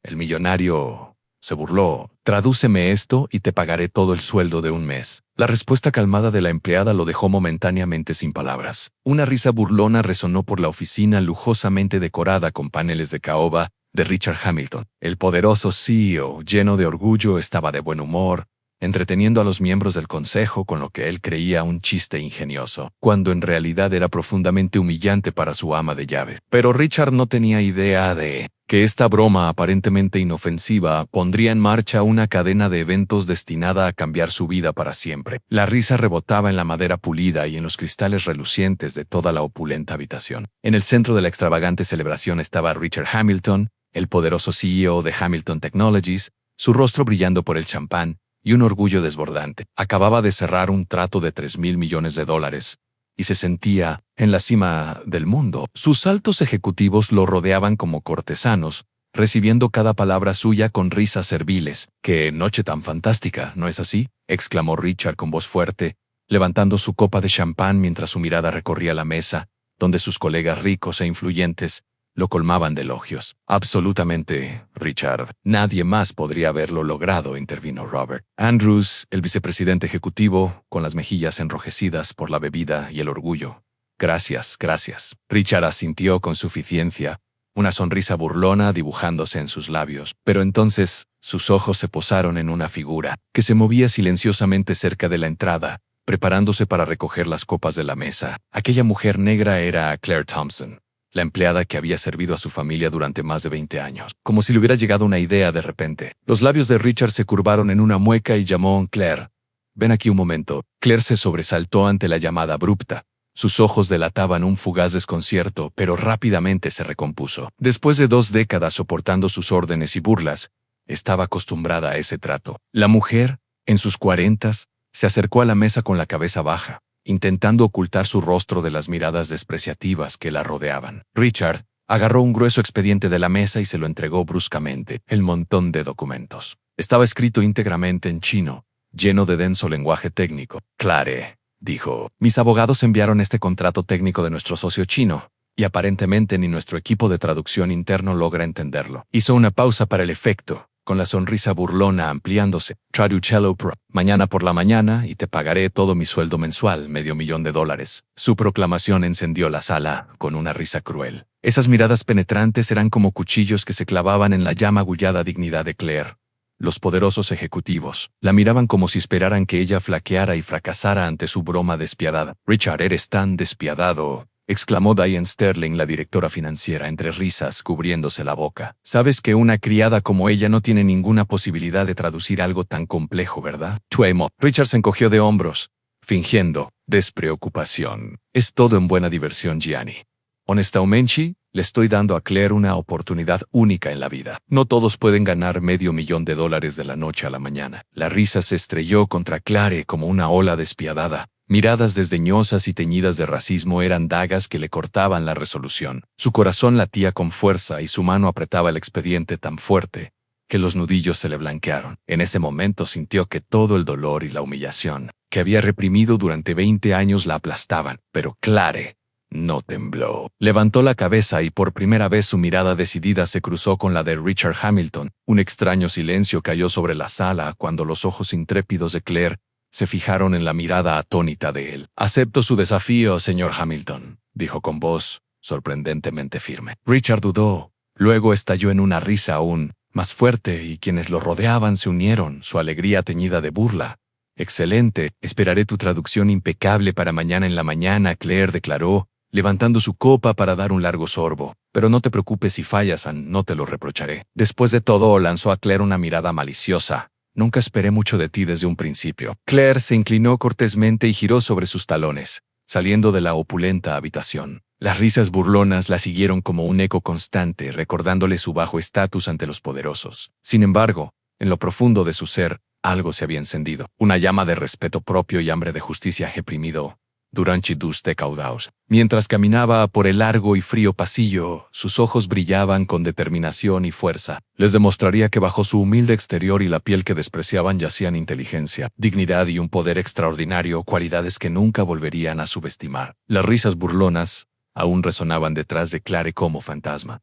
El millonario se burló. Tradúceme esto y te pagaré todo el sueldo de un mes. La respuesta calmada de la empleada lo dejó momentáneamente sin palabras. Una risa burlona resonó por la oficina lujosamente decorada con paneles de caoba de Richard Hamilton. El poderoso CEO, lleno de orgullo, estaba de buen humor, entreteniendo a los miembros del consejo con lo que él creía un chiste ingenioso, cuando en realidad era profundamente humillante para su ama de llaves. Pero Richard no tenía idea de que esta broma aparentemente inofensiva pondría en marcha una cadena de eventos destinada a cambiar su vida para siempre. La risa rebotaba en la madera pulida y en los cristales relucientes de toda la opulenta habitación. En el centro de la extravagante celebración estaba Richard Hamilton, el poderoso CEO de Hamilton Technologies, su rostro brillando por el champán y un orgullo desbordante. Acababa de cerrar un trato de $3,000 millones y se sentía en la cima del mundo. Sus altos ejecutivos lo rodeaban como cortesanos, recibiendo cada palabra suya con risas serviles. ¡Qué noche tan fantástica! ¿No es así?, exclamó Richard con voz fuerte, levantando su copa de champán mientras su mirada recorría la mesa, donde sus colegas ricos e influyentes lo colmaban de elogios. Absolutamente, Richard. Nadie más podría haberlo logrado, intervino Robert Andrews, el vicepresidente ejecutivo, con las mejillas enrojecidas por la bebida y el orgullo. Gracias, gracias. Richard asintió con suficiencia, una sonrisa burlona dibujándose en sus labios. Pero entonces sus ojos se posaron en una figura que se movía silenciosamente cerca de la entrada, preparándose para recoger las copas de la mesa. Aquella mujer negra era Claire Thompson, la empleada que había servido a su familia durante más de 20 años. Como si le hubiera llegado una idea de repente. Los labios de Richard se curvaron en una mueca y llamó: Claire, ven aquí un momento. Claire se sobresaltó ante la llamada abrupta. Sus ojos delataban un fugaz desconcierto, pero rápidamente se recompuso. Después de 2 décadas soportando sus órdenes y burlas, estaba acostumbrada a ese trato. La mujer, en sus 40s, se acercó a la mesa con la cabeza baja, intentando ocultar su rostro de las miradas despreciativas que la rodeaban. Richard agarró un grueso expediente de la mesa y se lo entregó bruscamente. El montón de documentos estaba escrito íntegramente en chino, lleno de denso lenguaje técnico. Clare, dijo, mis abogados enviaron este contrato técnico de nuestro socio chino, y aparentemente ni nuestro equipo de traducción interno logra entenderlo. Hizo una pausa para el efecto, con la sonrisa burlona ampliándose. Traducelo Pro. Mañana por la mañana y te pagaré todo mi sueldo mensual, $500,000. Su proclamación encendió la sala con una risa cruel. Esas miradas penetrantes eran como cuchillos que se clavaban en la ya magullada dignidad de Claire. Los poderosos ejecutivos la miraban como si esperaran que ella flaqueara y fracasara ante su broma despiadada. Richard, eres tan despiadado, exclamó Diane Sterling, la directora financiera, entre risas, cubriéndose la boca. Sabes que una criada como ella no tiene ninguna posibilidad de traducir algo tan complejo, ¿verdad? Tuemo. Richard se encogió de hombros, fingiendo despreocupación. Es todo en buena diversión, Gianni. Honestamente, le estoy dando a Claire una oportunidad única en la vida. No todos pueden ganar $500,000 de la noche a la mañana. La risa se estrelló contra Claire como una ola despiadada. Miradas desdeñosas y teñidas de racismo eran dagas que le cortaban la resolución. Su corazón latía con fuerza y su mano apretaba el expediente tan fuerte que los nudillos se le blanquearon. En ese momento sintió que todo el dolor y la humillación que había reprimido durante 20 años la aplastaban. Pero Claire no tembló. Levantó la cabeza y por primera vez su mirada decidida se cruzó con la de Richard Hamilton. Un extraño silencio cayó sobre la sala cuando los ojos intrépidos de Claire se fijaron en la mirada atónita de él. Acepto su desafío, señor Hamilton, dijo con voz sorprendentemente firme. Richard dudó, luego estalló en una risa aún más fuerte y quienes lo rodeaban se unieron, su alegría teñida de burla. Excelente, esperaré tu traducción impecable para mañana en la mañana, Claire declaró, levantando su copa para dar un largo sorbo. Pero no te preocupes si fallas, no te lo reprocharé. Después de todo, lanzó a Claire una mirada maliciosa. Nunca esperé mucho de ti desde un principio. Claire se inclinó cortésmente y giró sobre sus talones, saliendo de la opulenta habitación. Las risas burlonas la siguieron como un eco constante, recordándole su bajo estatus ante los poderosos. Sin embargo, en lo profundo de su ser, algo se había encendido. Una llama de respeto propio y hambre de justicia reprimido durante sus decaudados. Mientras caminaba por el largo y frío pasillo, sus ojos brillaban con determinación y fuerza. Les demostraría que bajo su humilde exterior y la piel que despreciaban yacían inteligencia, dignidad y un poder extraordinario, cualidades que nunca volverían a subestimar. Las risas burlonas aún resonaban detrás de Claire como fantasma.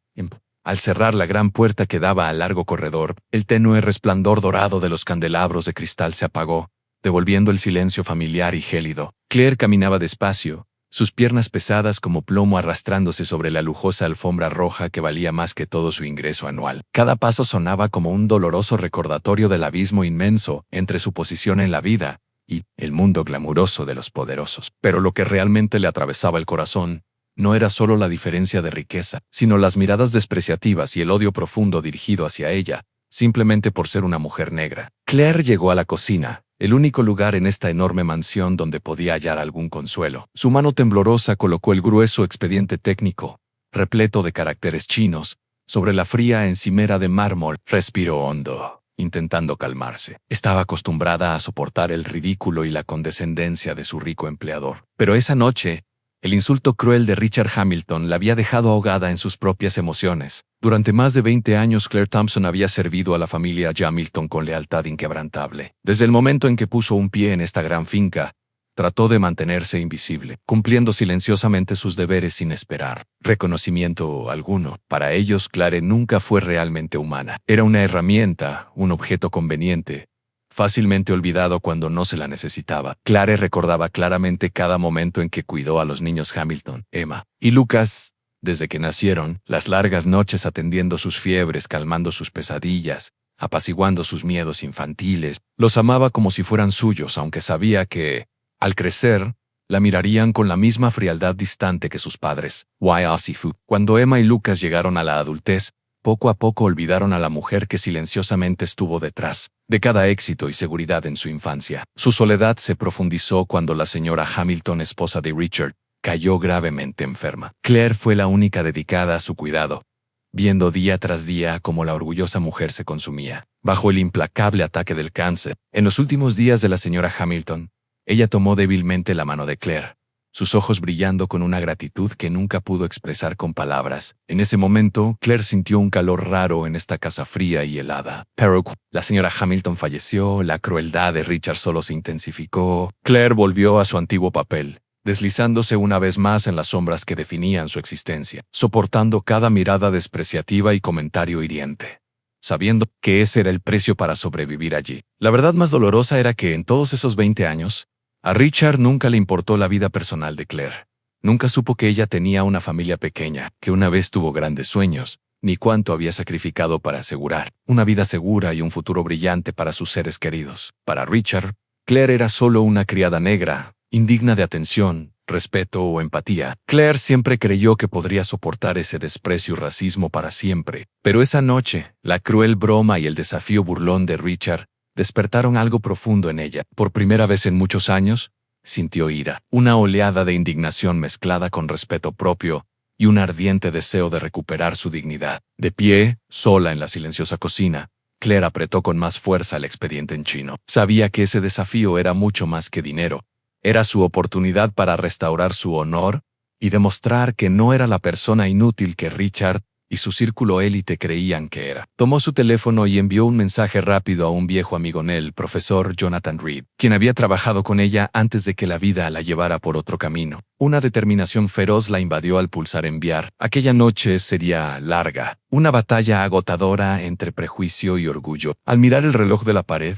Al cerrar la gran puerta que daba al largo corredor, el tenue resplandor dorado de los candelabros de cristal se apagó, devolviendo el silencio familiar y gélido. Claire caminaba despacio, sus piernas pesadas como plomo arrastrándose sobre la lujosa alfombra roja que valía más que todo su ingreso anual. Cada paso sonaba como un doloroso recordatorio del abismo inmenso entre su posición en la vida y el mundo glamuroso de los poderosos. Pero lo que realmente le atravesaba el corazón no era solo la diferencia de riqueza, sino las miradas despreciativas y el odio profundo dirigido hacia ella, simplemente por ser una mujer negra. Claire llegó a la cocina, el único lugar en esta enorme mansión donde podía hallar algún consuelo. Su mano temblorosa colocó el grueso expediente técnico, repleto de caracteres chinos, sobre la fría encimera de mármol. Respiró hondo, intentando calmarse. Estaba acostumbrada a soportar el ridículo y la condescendencia de su rico empleador. Pero esa noche, el insulto cruel de Richard Hamilton la había dejado ahogada en sus propias emociones. Durante más de 20 años Claire Thompson había servido a la familia Hamilton con lealtad inquebrantable. Desde el momento en que puso un pie en esta gran finca, trató de mantenerse invisible, cumpliendo silenciosamente sus deberes sin esperar reconocimiento alguno. Para ellos, Claire nunca fue realmente humana. Era una herramienta, un objeto conveniente, fácilmente olvidado cuando no se la necesitaba. Claire recordaba claramente cada momento en que cuidó a los niños Hamilton, Emma y Lucas, desde que nacieron, las largas noches atendiendo sus fiebres, calmando sus pesadillas, apaciguando sus miedos infantiles. Los amaba como si fueran suyos, aunque sabía que, al crecer, la mirarían con la misma frialdad distante que sus padres. Cuando Emma y Lucas llegaron a la adultez, poco a poco olvidaron a la mujer que silenciosamente estuvo detrás de cada éxito y seguridad en su infancia. Su soledad se profundizó cuando la señora Hamilton, esposa de Richard, cayó gravemente enferma. Claire fue la única dedicada a su cuidado, viendo día tras día cómo la orgullosa mujer se consumía bajo el implacable ataque del cáncer. En los últimos días de la señora Hamilton, ella tomó débilmente la mano de Claire, sus ojos brillando con una gratitud que nunca pudo expresar con palabras. En ese momento, Claire sintió un calor raro en esta casa fría y helada. Pero la señora Hamilton falleció, la crueldad de Richard solo se intensificó. Claire volvió a su antiguo papel, deslizándose una vez más en las sombras que definían su existencia, soportando cada mirada despreciativa y comentario hiriente, sabiendo que ese era el precio para sobrevivir allí. La verdad más dolorosa era que en todos esos 20 años, a Richard nunca le importó la vida personal de Claire. Nunca supo que ella tenía una familia pequeña, que una vez tuvo grandes sueños, ni cuánto había sacrificado para asegurar una vida segura y un futuro brillante para sus seres queridos. Para Richard, Claire era solo una criada negra, indigna de atención, respeto o empatía. Claire siempre creyó que podría soportar ese desprecio y racismo para siempre. Pero esa noche, la cruel broma y el desafío burlón de Richard despertaron algo profundo en ella. Por primera vez en muchos años, sintió ira, una oleada de indignación mezclada con respeto propio y un ardiente deseo de recuperar su dignidad. De pie, sola en la silenciosa cocina, Claire apretó con más fuerza el expediente en chino. Sabía que ese desafío era mucho más que dinero. Era su oportunidad para restaurar su honor y demostrar que no era la persona inútil que Richard y su círculo élite creían que era. Tomó su teléfono y envió un mensaje rápido a un viejo amigo el profesor Jonathan Reed, quien había trabajado con ella antes de que la vida la llevara por otro camino. Una determinación feroz la invadió al pulsar enviar. Aquella noche sería larga, una batalla agotadora entre prejuicio y orgullo. Al mirar el reloj de la pared,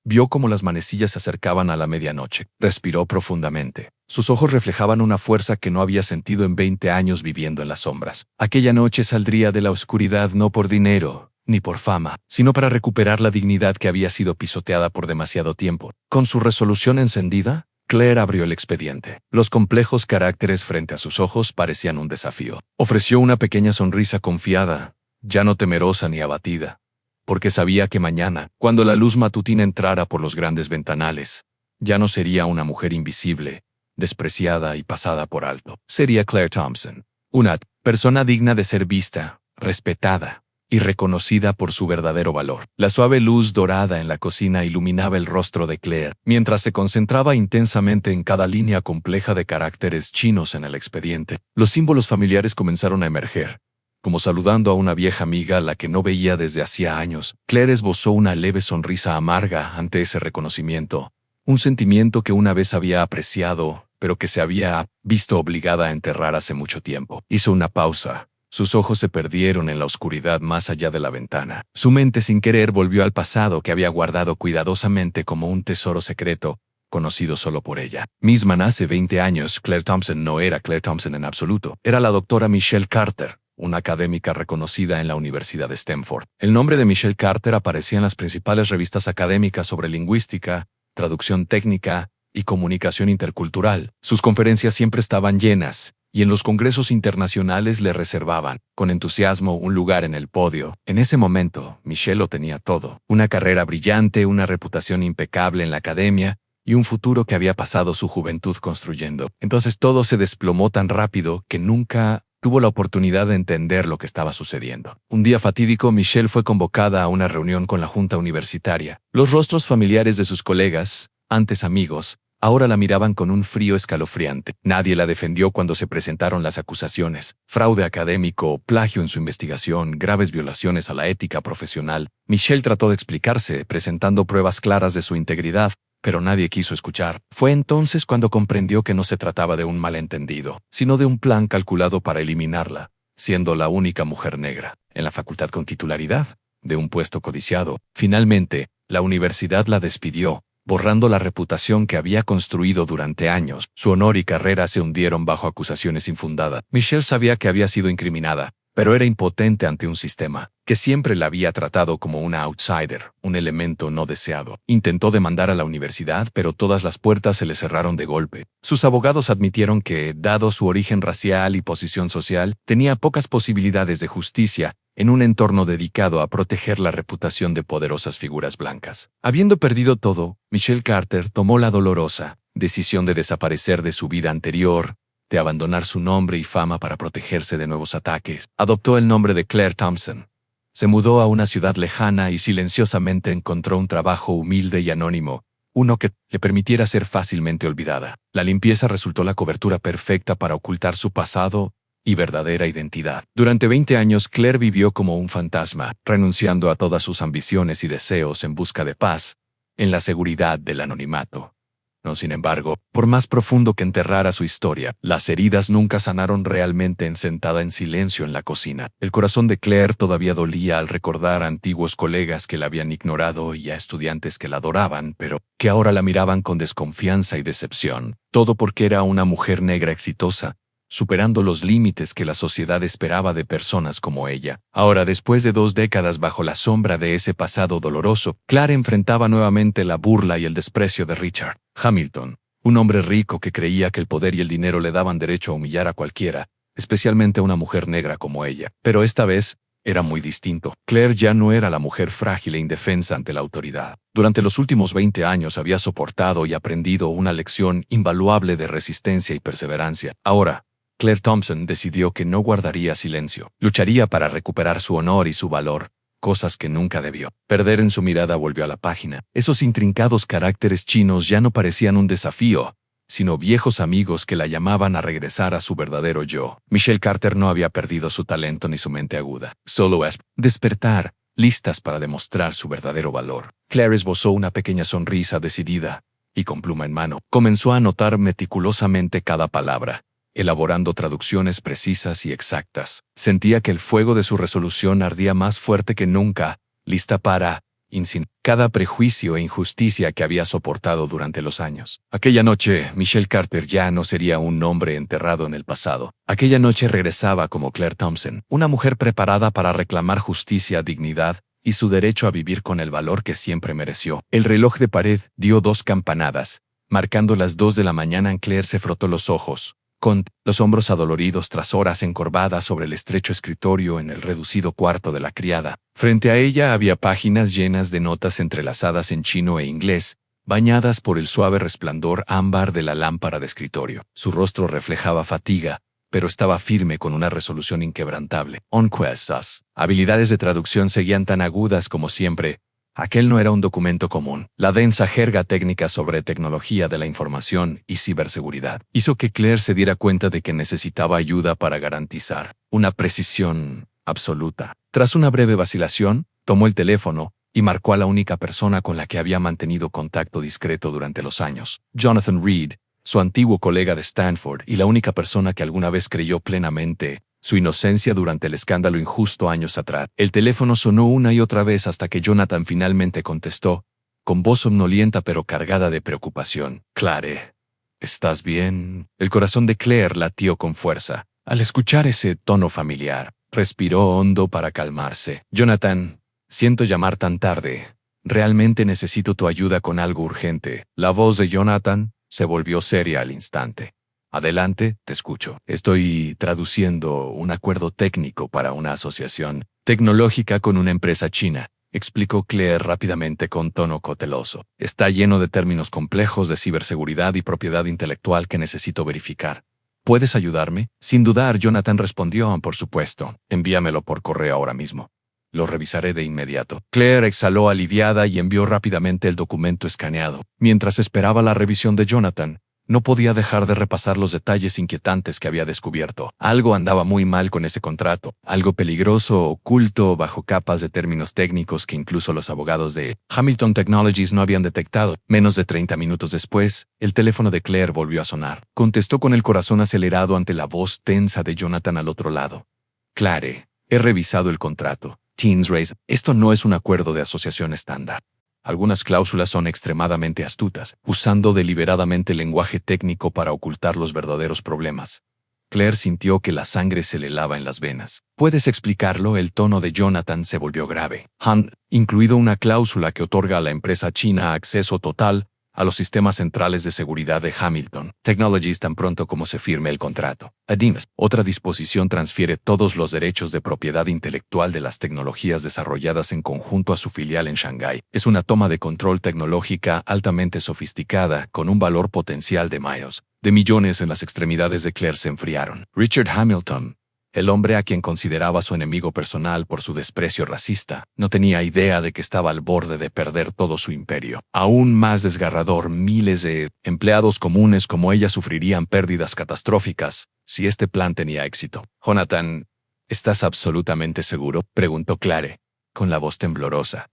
vio cómo las manecillas se acercaban a la medianoche. Respiró profundamente. Sus ojos reflejaban una fuerza que no había sentido en 20 años viviendo en las sombras. Aquella noche saldría de la oscuridad no por dinero, ni por fama, sino para recuperar la dignidad que había sido pisoteada por demasiado tiempo. Con su resolución encendida, Claire abrió el expediente. Los complejos caracteres frente a sus ojos parecían un desafío. Ofreció una pequeña sonrisa confiada, ya no temerosa ni abatida, porque sabía que mañana, cuando la luz matutina entrara por los grandes ventanales, ya no sería una mujer invisible, despreciada y pasada por alto. Sería Claire Thompson, una persona digna de ser vista, respetada y reconocida por su verdadero valor. La suave luz dorada en la cocina iluminaba el rostro de Claire, mientras se concentraba intensamente en cada línea compleja de caracteres chinos en el expediente. Los símbolos familiares comenzaron a emerger, como saludando a una vieja amiga a la que no veía desde hacía años. Claire esbozó una leve sonrisa amarga ante ese reconocimiento, un sentimiento que una vez había apreciado, pero que se había visto obligada a enterrar hace mucho tiempo. Hizo una pausa, Sus ojos se perdieron en la oscuridad más allá de la ventana. Su mente sin querer volvió al pasado que había guardado cuidadosamente como un tesoro secreto, conocido solo por ella. Misma hace 20 años, Claire Thompson no era Claire Thompson en absoluto. Era la doctora Michelle Carter, una académica reconocida en la Universidad de Stanford. El nombre de Michelle Carter aparecía en las principales revistas académicas sobre lingüística, traducción técnica y comunicación intercultural. Sus conferencias siempre estaban llenas, y en los congresos internacionales le reservaban, con entusiasmo, un lugar en el podio. En ese momento, Michelle lo tenía todo. Una carrera brillante, una reputación impecable en la academia, y un futuro que había pasado su juventud construyendo. Entonces todo se desplomó tan rápido que nunca tuvo la oportunidad de entender lo que estaba sucediendo. Un día fatídico, Michelle fue convocada a una reunión con la junta universitaria. Los rostros familiares de sus colegas, antes amigos, ahora la miraban con un frío escalofriante. Nadie la defendió cuando se presentaron las acusaciones. Fraude académico, plagio en su investigación, graves violaciones a la ética profesional. Michelle trató de explicarse, presentando pruebas claras de su integridad, pero nadie quiso escuchar. Fue entonces cuando comprendió que no se trataba de un malentendido, sino de un plan calculado para eliminarla, siendo la única mujer negra en la facultad con titularidad, de un puesto codiciado. Finalmente, la universidad la despidió, borrando la reputación que había construido durante años. Su honor y carrera se hundieron bajo acusaciones infundadas. Michelle sabía que había sido incriminada, pero era impotente ante un sistema que siempre la había tratado como una outsider, un elemento no deseado. Intentó demandar a la universidad, pero todas las puertas se le cerraron de golpe. Sus abogados admitieron que, dado su origen racial y posición social, tenía pocas posibilidades de justicia en un entorno dedicado a proteger la reputación de poderosas figuras blancas. Habiendo perdido todo, Michelle Carter tomó la dolorosa decisión de desaparecer de su vida anterior, de abandonar su nombre y fama para protegerse de nuevos ataques. Adoptó el nombre de Claire Thompson. Se mudó a una ciudad lejana y silenciosamente encontró un trabajo humilde y anónimo, uno que le permitiera ser fácilmente olvidada. La limpieza resultó la cobertura perfecta para ocultar su pasado y verdadera identidad. Durante 20 años, Claire vivió como un fantasma, renunciando a todas sus ambiciones y deseos en busca de paz, en la seguridad del anonimato. No, sin embargo, por más profundo que enterrara su historia, las heridas nunca sanaron realmente sentada en silencio en la cocina. El corazón de Claire todavía dolía al recordar a antiguos colegas que la habían ignorado y a estudiantes que la adoraban, pero que ahora la miraban con desconfianza y decepción. Todo porque era una mujer negra exitosa, superando los límites que la sociedad esperaba de personas como ella. Ahora, después de 2 décadas bajo la sombra de ese pasado doloroso, Claire enfrentaba nuevamente la burla y el desprecio de Richard Hamilton, un hombre rico que creía que el poder y el dinero le daban derecho a humillar a cualquiera, especialmente a una mujer negra como ella. Pero esta vez era muy distinto. Claire ya no era la mujer frágil e indefensa ante la autoridad. Durante los últimos 20 años había soportado y aprendido una lección invaluable de resistencia y perseverancia. Ahora, Claire Thompson decidió que no guardaría silencio. Lucharía para recuperar su honor y su valor, cosas que nunca debió perder. En su mirada volvió a la página. Esos intrincados caracteres chinos ya no parecían un desafío, sino viejos amigos que la llamaban a regresar a su verdadero yo. Michelle Carter no había perdido su talento ni su mente aguda. Solo es despertar, listas para demostrar su verdadero valor. Claire esbozó una pequeña sonrisa decidida, y con pluma en mano, comenzó a anotar meticulosamente cada palabra, elaborando traducciones precisas y exactas. Sentía que el fuego de su resolución ardía más fuerte que nunca, lista para incinerar cada prejuicio e injusticia que había soportado durante los años. Aquella noche, Michelle Carter ya no sería un nombre enterrado en el pasado. Aquella noche regresaba como Claire Thompson, una mujer preparada para reclamar justicia, dignidad y su derecho a vivir con el valor que siempre mereció. El reloj de pared dio 2 campanadas. Marcando las 2 de la mañana, Claire se frotó los ojos, con los hombros adoloridos tras horas encorvadas sobre el estrecho escritorio en el reducido cuarto de la criada. Frente a ella había páginas llenas de notas entrelazadas en chino e inglés, bañadas por el suave resplandor ámbar de la lámpara de escritorio. Su rostro reflejaba fatiga, pero estaba firme con una resolución inquebrantable. Sus habilidades de traducción seguían tan agudas como siempre. Aquel no era un documento común. La densa jerga técnica sobre tecnología de la información y ciberseguridad hizo que Claire se diera cuenta de que necesitaba ayuda para garantizar una precisión absoluta. Tras una breve vacilación, tomó el teléfono y marcó a la única persona con la que había mantenido contacto discreto durante los años. Jonathan Reed, su antiguo colega de Stanford y la única persona que alguna vez creyó plenamente su inocencia durante el escándalo injusto años atrás. El teléfono sonó una y otra vez hasta que Jonathan finalmente contestó, con voz somnolienta pero cargada de preocupación. Claire, ¿estás bien? El corazón de Claire latió con fuerza. Al escuchar ese tono familiar, respiró hondo para calmarse. Jonathan, siento llamar tan tarde. Realmente necesito tu ayuda con algo urgente. La voz de Jonathan se volvió seria al instante. Adelante, te escucho. Estoy traduciendo un acuerdo técnico para una asociación tecnológica con una empresa china, explicó Claire rápidamente con tono cauteloso. Está lleno de términos complejos de ciberseguridad y propiedad intelectual que necesito verificar. ¿Puedes ayudarme? Sin dudar, Jonathan respondió, por supuesto. Envíamelo por correo ahora mismo. Lo revisaré de inmediato. Claire exhaló aliviada y envió rápidamente el documento escaneado. Mientras esperaba la revisión de Jonathan, no podía dejar de repasar los detalles inquietantes que había descubierto. Algo andaba muy mal con ese contrato, algo peligroso, oculto, bajo capas de términos técnicos que incluso los abogados de Hamilton Technologies no habían detectado. Menos de 30 minutos después, el teléfono de Claire volvió a sonar. Contestó con el corazón acelerado ante la voz tensa de Jonathan al otro lado. Claire, he revisado el contrato. Teens Race, esto no es un acuerdo de asociación estándar. Algunas cláusulas son extremadamente astutas, usando deliberadamente lenguaje técnico para ocultar los verdaderos problemas. Claire sintió que la sangre se le helaba en las venas. ¿Puedes explicarlo? El tono de Jonathan se volvió grave. Han incluido una cláusula que otorga a la empresa china acceso total a los sistemas centrales de seguridad de Hamilton Technologies tan pronto como se firme el contrato. Además, otra disposición transfiere todos los derechos de propiedad intelectual de las tecnologías desarrolladas en conjunto a su filial en Shanghái. Es una toma de control tecnológica altamente sofisticada con un valor potencial de millones en las extremidades de Claire se enfriaron. Richard Hamilton, el hombre a quien consideraba su enemigo personal por su desprecio racista, no tenía idea de que estaba al borde de perder todo su imperio. Aún más desgarrador, miles de empleados comunes como ella sufrirían pérdidas catastróficas si este plan tenía éxito. Jonathan, ¿estás absolutamente seguro?, preguntó Claire, con la voz temblorosa.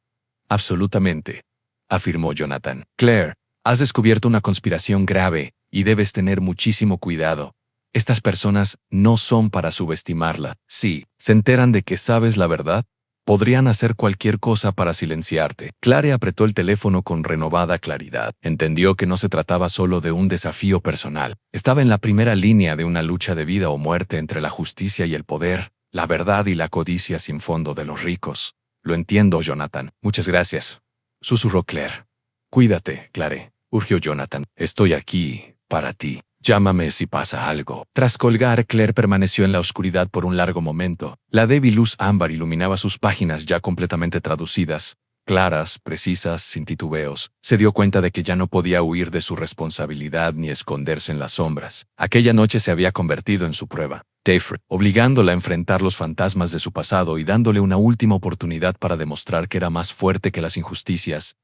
Absolutamente, afirmó Jonathan. Claire, has descubierto una conspiración grave y debes tener muchísimo cuidado. Estas personas no son para subestimarla. Si se enteran de que sabes la verdad, podrían hacer cualquier cosa para silenciarte. Claire apretó el teléfono con renovada claridad. Entendió que no se trataba solo de un desafío personal. Estaba en la primera línea de una lucha de vida o muerte entre la justicia y el poder, la verdad y la codicia sin fondo de los ricos. Lo entiendo, Jonathan. Muchas gracias, susurró Claire. Cuídate, Claire, urgió Jonathan. Estoy aquí para ti. Llámame si pasa algo. Tras colgar, Claire permaneció en la oscuridad por un largo momento. La débil luz ámbar iluminaba sus páginas ya completamente traducidas, claras, precisas, sin titubeos. Se dio cuenta de que ya no podía huir de su responsabilidad ni esconderse en las sombras. Aquella noche se había convertido en su prueba, obligándola a enfrentar los fantasmas de su pasado y dándole una última oportunidad para demostrar que era más fuerte que las injusticias,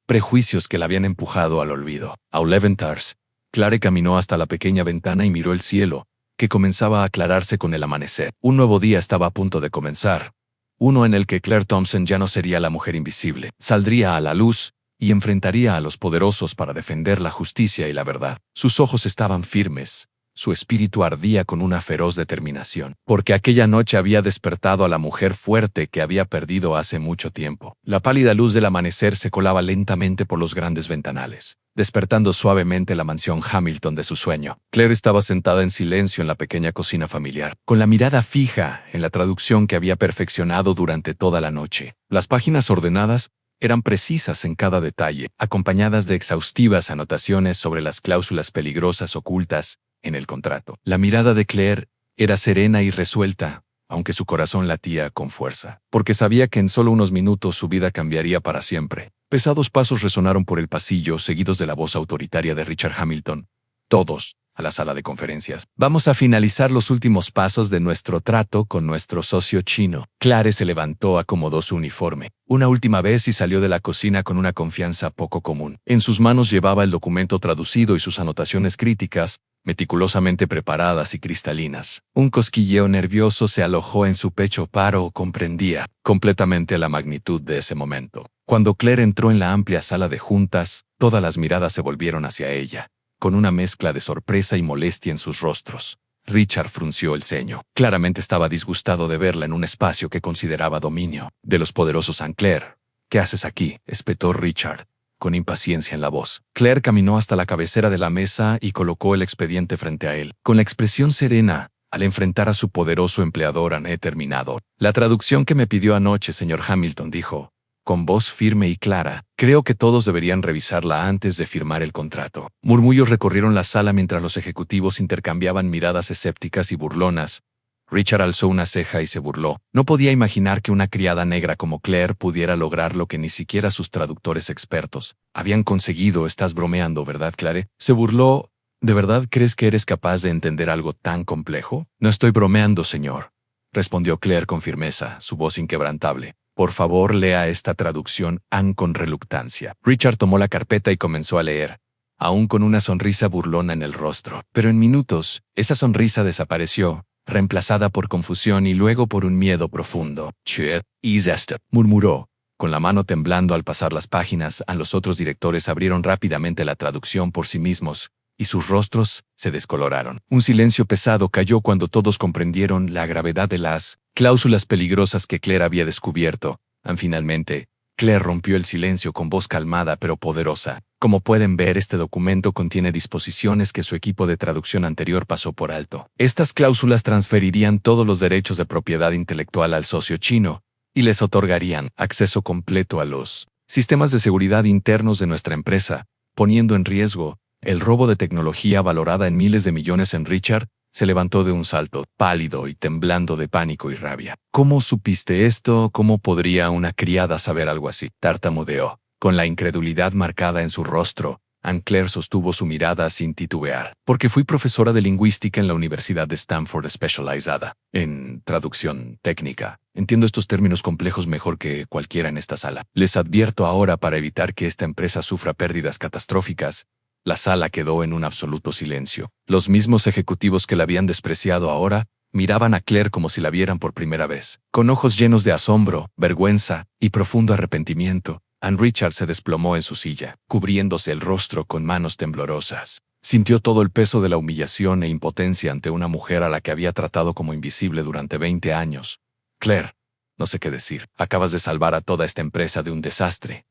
prejuicios que la habían empujado al olvido. Al levantarse, Claire caminó hasta la pequeña ventana y miró el cielo, que comenzaba a aclararse con el amanecer. Un nuevo día estaba a punto de comenzar. Uno en el que Claire Thompson ya no sería la mujer invisible. Saldría a la luz y enfrentaría a los poderosos para defender la justicia y la verdad. Sus ojos estaban firmes. Su espíritu ardía con una feroz determinación, porque aquella noche había despertado a la mujer fuerte que había perdido hace mucho tiempo. La pálida luz del amanecer se colaba lentamente por los grandes ventanales, despertando suavemente la mansión Hamilton de su sueño. Claire estaba sentada en silencio en la pequeña cocina familiar, con la mirada fija en la traducción que había perfeccionado durante toda la noche. Las páginas ordenadas eran precisas en cada detalle, acompañadas de exhaustivas anotaciones sobre las cláusulas peligrosas ocultas en el contrato. La mirada de Claire era serena y resuelta, aunque su corazón latía con fuerza, porque sabía que en solo unos minutos su vida cambiaría para siempre. Pesados pasos resonaron por el pasillo, seguidos de la voz autoritaria de Richard Hamilton. Todos a la sala de conferencias. Vamos a finalizar los últimos pasos de nuestro trato con nuestro socio chino. Claire se levantó, acomodó su uniforme una última vez y salió de la cocina con una confianza poco común. En sus manos llevaba el documento traducido y sus anotaciones críticas, meticulosamente preparadas y cristalinas. Un cosquilleo nervioso se alojó en su pecho. Comprendía completamente la magnitud de ese momento. Cuando Claire entró en la amplia sala de juntas, todas las miradas se volvieron hacia ella, con una mezcla de sorpresa y molestia en sus rostros. Richard frunció el ceño. Claramente estaba disgustado de verla en un espacio que consideraba dominio de los poderosos St. Clair. «¿Qué haces aquí?», espetó Richard, con impaciencia en la voz. Claire caminó hasta la cabecera de la mesa y colocó el expediente frente a él. Con la expresión serena, al enfrentar a su poderoso empleador, han terminado. «La traducción que me pidió anoche, señor Hamilton», dijo, con voz firme y clara. «Creo que todos deberían revisarla antes de firmar el contrato». Murmullos recorrieron la sala mientras los ejecutivos intercambiaban miradas escépticas y burlonas. Richard alzó una ceja y se burló. No podía imaginar que una criada negra como Claire pudiera lograr lo que ni siquiera sus traductores expertos habían conseguido. «Estás bromeando, ¿verdad, Claire?», se burló. «¿De verdad crees que eres capaz de entender algo tan complejo?». «No estoy bromeando, señor», respondió Claire con firmeza, su voz inquebrantable. «Por favor, lea esta traducción», con reluctancia. Richard tomó la carpeta y comenzó a leer, aún con una sonrisa burlona en el rostro. Pero en minutos, esa sonrisa desapareció, reemplazada por confusión y luego por un miedo profundo. «¿Qué es esto?», murmuró, con la mano temblando al pasar las páginas. Los otros directores abrieron rápidamente la traducción por sí mismos, y sus rostros se descoloraron. Un silencio pesado cayó cuando todos comprendieron la gravedad de las cláusulas peligrosas que Claire había descubierto. Finalmente, Claire rompió el silencio con voz calmada pero poderosa. «Como pueden ver, este documento contiene disposiciones que su equipo de traducción anterior pasó por alto. Estas cláusulas transferirían todos los derechos de propiedad intelectual al socio chino y les otorgarían acceso completo a los sistemas de seguridad internos de nuestra empresa, poniendo en riesgo el robo de tecnología valorada en miles de millones». Richard se levantó de un salto, pálido y temblando de pánico y rabia. «¿Cómo supiste esto? ¿Cómo podría una criada saber algo así?», tartamudeó. Con la incredulidad marcada en su rostro, Claire sostuvo su mirada sin titubear. «Porque fui profesora de lingüística en la Universidad de Stanford, especializada en traducción técnica. Entiendo estos términos complejos mejor que cualquiera en esta sala. Les advierto ahora, para evitar que esta empresa sufra pérdidas catastróficas». La sala quedó en un absoluto silencio. Los mismos ejecutivos que la habían despreciado ahora miraban a Claire como si la vieran por primera vez. Con ojos llenos de asombro, vergüenza y profundo arrepentimiento, Richard se desplomó en su silla, cubriéndose el rostro con manos temblorosas. Sintió todo el peso de la humillación e impotencia ante una mujer a la que había tratado como invisible durante 20 años. «Claire, no sé qué decir. Acabas de salvar a toda esta empresa de un desastre»,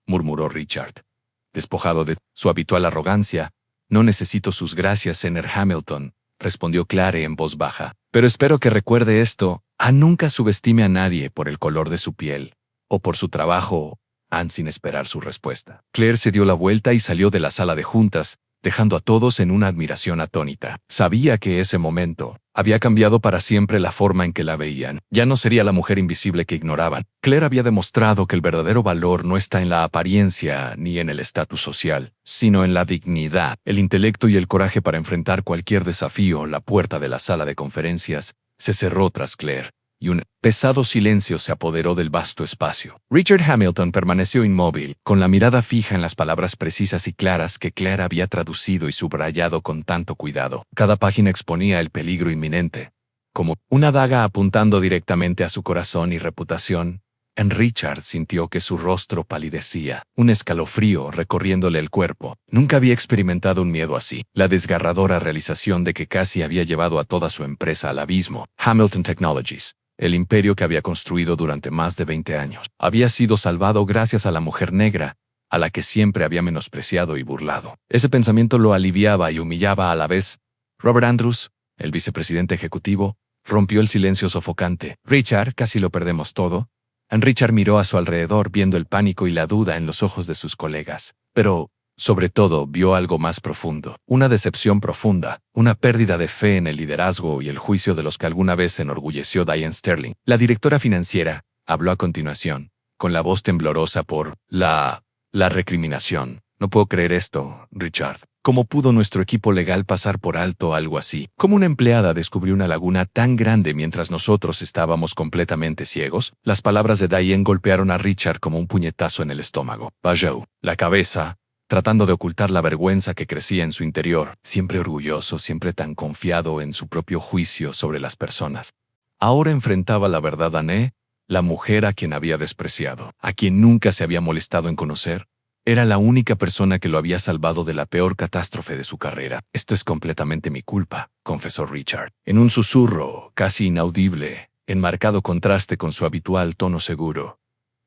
murmuró Richard, despojado de su habitual arrogancia. «No necesito sus gracias, señor Hamilton», respondió Claire en voz baja. «Pero espero que recuerde esto. Nunca subestime a nadie por el color de su piel o por su trabajo». Sin esperar su respuesta, Claire se dio la vuelta y salió de la sala de juntas, dejando a todos en una admiración atónita. Sabía que ese momento había cambiado para siempre la forma en que la veían. Ya no sería la mujer invisible que ignoraban. Claire había demostrado que el verdadero valor no está en la apariencia ni en el estatus social, sino en la dignidad, el intelecto y el coraje para enfrentar cualquier desafío. La puerta de la sala de conferencias se cerró tras Claire, y un pesado silencio se apoderó del vasto espacio. Richard Hamilton permaneció inmóvil, con la mirada fija en las palabras precisas y claras que Claire había traducido y subrayado con tanto cuidado. Cada página exponía el peligro inminente, como una daga apuntando directamente a su corazón y reputación. Richard sintió que su rostro palidecía, un escalofrío recorriéndole el cuerpo. Nunca había experimentado un miedo así. La desgarradora realización de que casi había llevado a toda su empresa al abismo. Hamilton Technologies, el imperio que había construido durante más de 20 años, había sido salvado gracias a la mujer negra, a la que siempre había menospreciado y burlado. Ese pensamiento lo aliviaba y humillaba a la vez. Robert Andrews, el vicepresidente ejecutivo, rompió el silencio sofocante. «Richard, casi lo perdemos todo». Richard miró a su alrededor, viendo el pánico y la duda en los ojos de sus colegas. Pero, sobre todo, vio algo más profundo. Una decepción profunda, una pérdida de fe en el liderazgo y el juicio de los que alguna vez se enorgulleció Diane Sterling. La directora financiera habló a continuación, con la voz temblorosa por la recriminación. «No puedo creer esto, Richard. ¿Cómo pudo nuestro equipo legal pasar por alto algo así? ¿Cómo una empleada descubrió una laguna tan grande mientras nosotros estábamos completamente ciegos?» Las palabras de Diane golpearon a Richard como un puñetazo en el estómago. Bajó la cabeza, tratando de ocultar la vergüenza que crecía en su interior. Siempre orgulloso, siempre tan confiado en su propio juicio sobre las personas. Ahora enfrentaba la verdad a la mujer a quien había despreciado, a quien nunca se había molestado en conocer. Era la única persona que lo había salvado de la peor catástrofe de su carrera. Esto es completamente mi culpa, confesó Richard, en un susurro casi inaudible, en marcado contraste con su habitual tono seguro.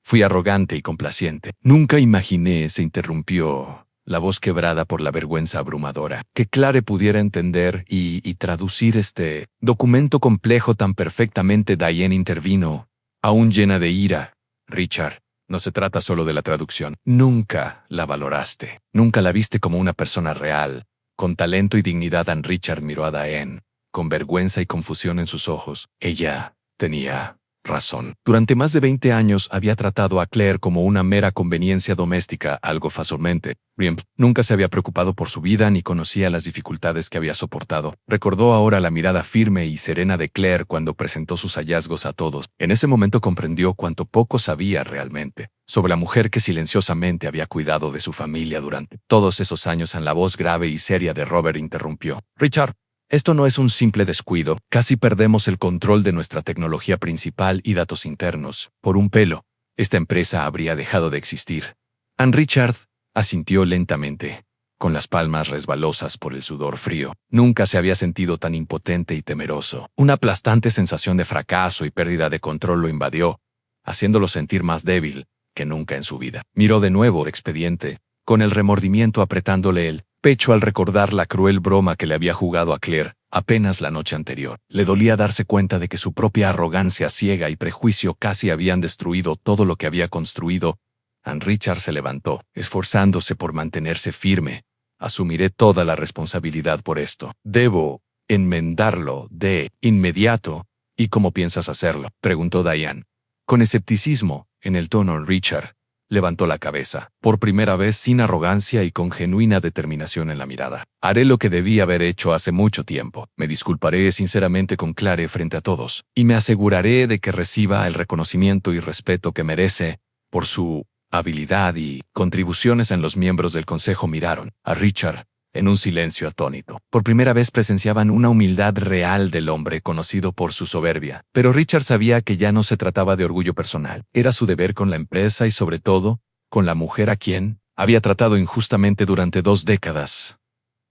Fui arrogante y complaciente. Nunca imaginé, se interrumpió, la voz quebrada por la vergüenza abrumadora, que Clare pudiera entender y traducir este documento complejo tan perfectamente. Diane intervino, aún llena de ira. Richard, no se trata solo de la traducción. Nunca la valoraste. Nunca la viste como una persona real, con talento y dignidad. Richard miró a Diane, con vergüenza y confusión en sus ojos. Ella tenía razón. Durante más de 20 años había tratado a Claire como una mera conveniencia doméstica, algo fácilmente. Rimp nunca se había preocupado por su vida ni conocía las dificultades que había soportado. Recordó ahora la mirada firme y serena de Claire cuando presentó sus hallazgos a todos. En ese momento comprendió cuánto poco sabía realmente sobre la mujer que silenciosamente había cuidado de su familia durante todos esos años. En la voz grave y seria de Robert interrumpió. Richard, esto no es un simple descuido. Casi perdemos el control de nuestra tecnología principal y datos internos. Por un pelo, esta empresa habría dejado de existir. Richard asintió lentamente, con las palmas resbalosas por el sudor frío. Nunca se había sentido tan impotente y temeroso. Una aplastante sensación de fracaso y pérdida de control lo invadió, haciéndolo sentir más débil que nunca en su vida. Miró de nuevo el expediente, con el remordimiento apretándole el pecho al recordar la cruel broma que le había jugado a Claire apenas la noche anterior. Le dolía darse cuenta de que su propia arrogancia ciega y prejuicio casi habían destruido todo lo que había construido. Richard se levantó, esforzándose por mantenerse firme. Asumiré toda la responsabilidad por esto. Debo enmendarlo de inmediato. ¿Y cómo piensas hacerlo?, preguntó Diane, con escepticismo en el tono. Richard levantó la cabeza, por primera vez sin arrogancia y con genuina determinación en la mirada. Haré lo que debí haber hecho hace mucho tiempo. Me disculparé sinceramente con Clare frente a todos, y me aseguraré de que reciba el reconocimiento y respeto que merece por su habilidad y contribuciones. En los miembros del consejo miraron a Richard en un silencio atónito. Por primera vez presenciaban una humildad real del hombre conocido por su soberbia. Pero Richard sabía que ya no se trataba de orgullo personal. Era su deber con la empresa y sobre todo, con la mujer a quien había tratado injustamente durante 2 décadas.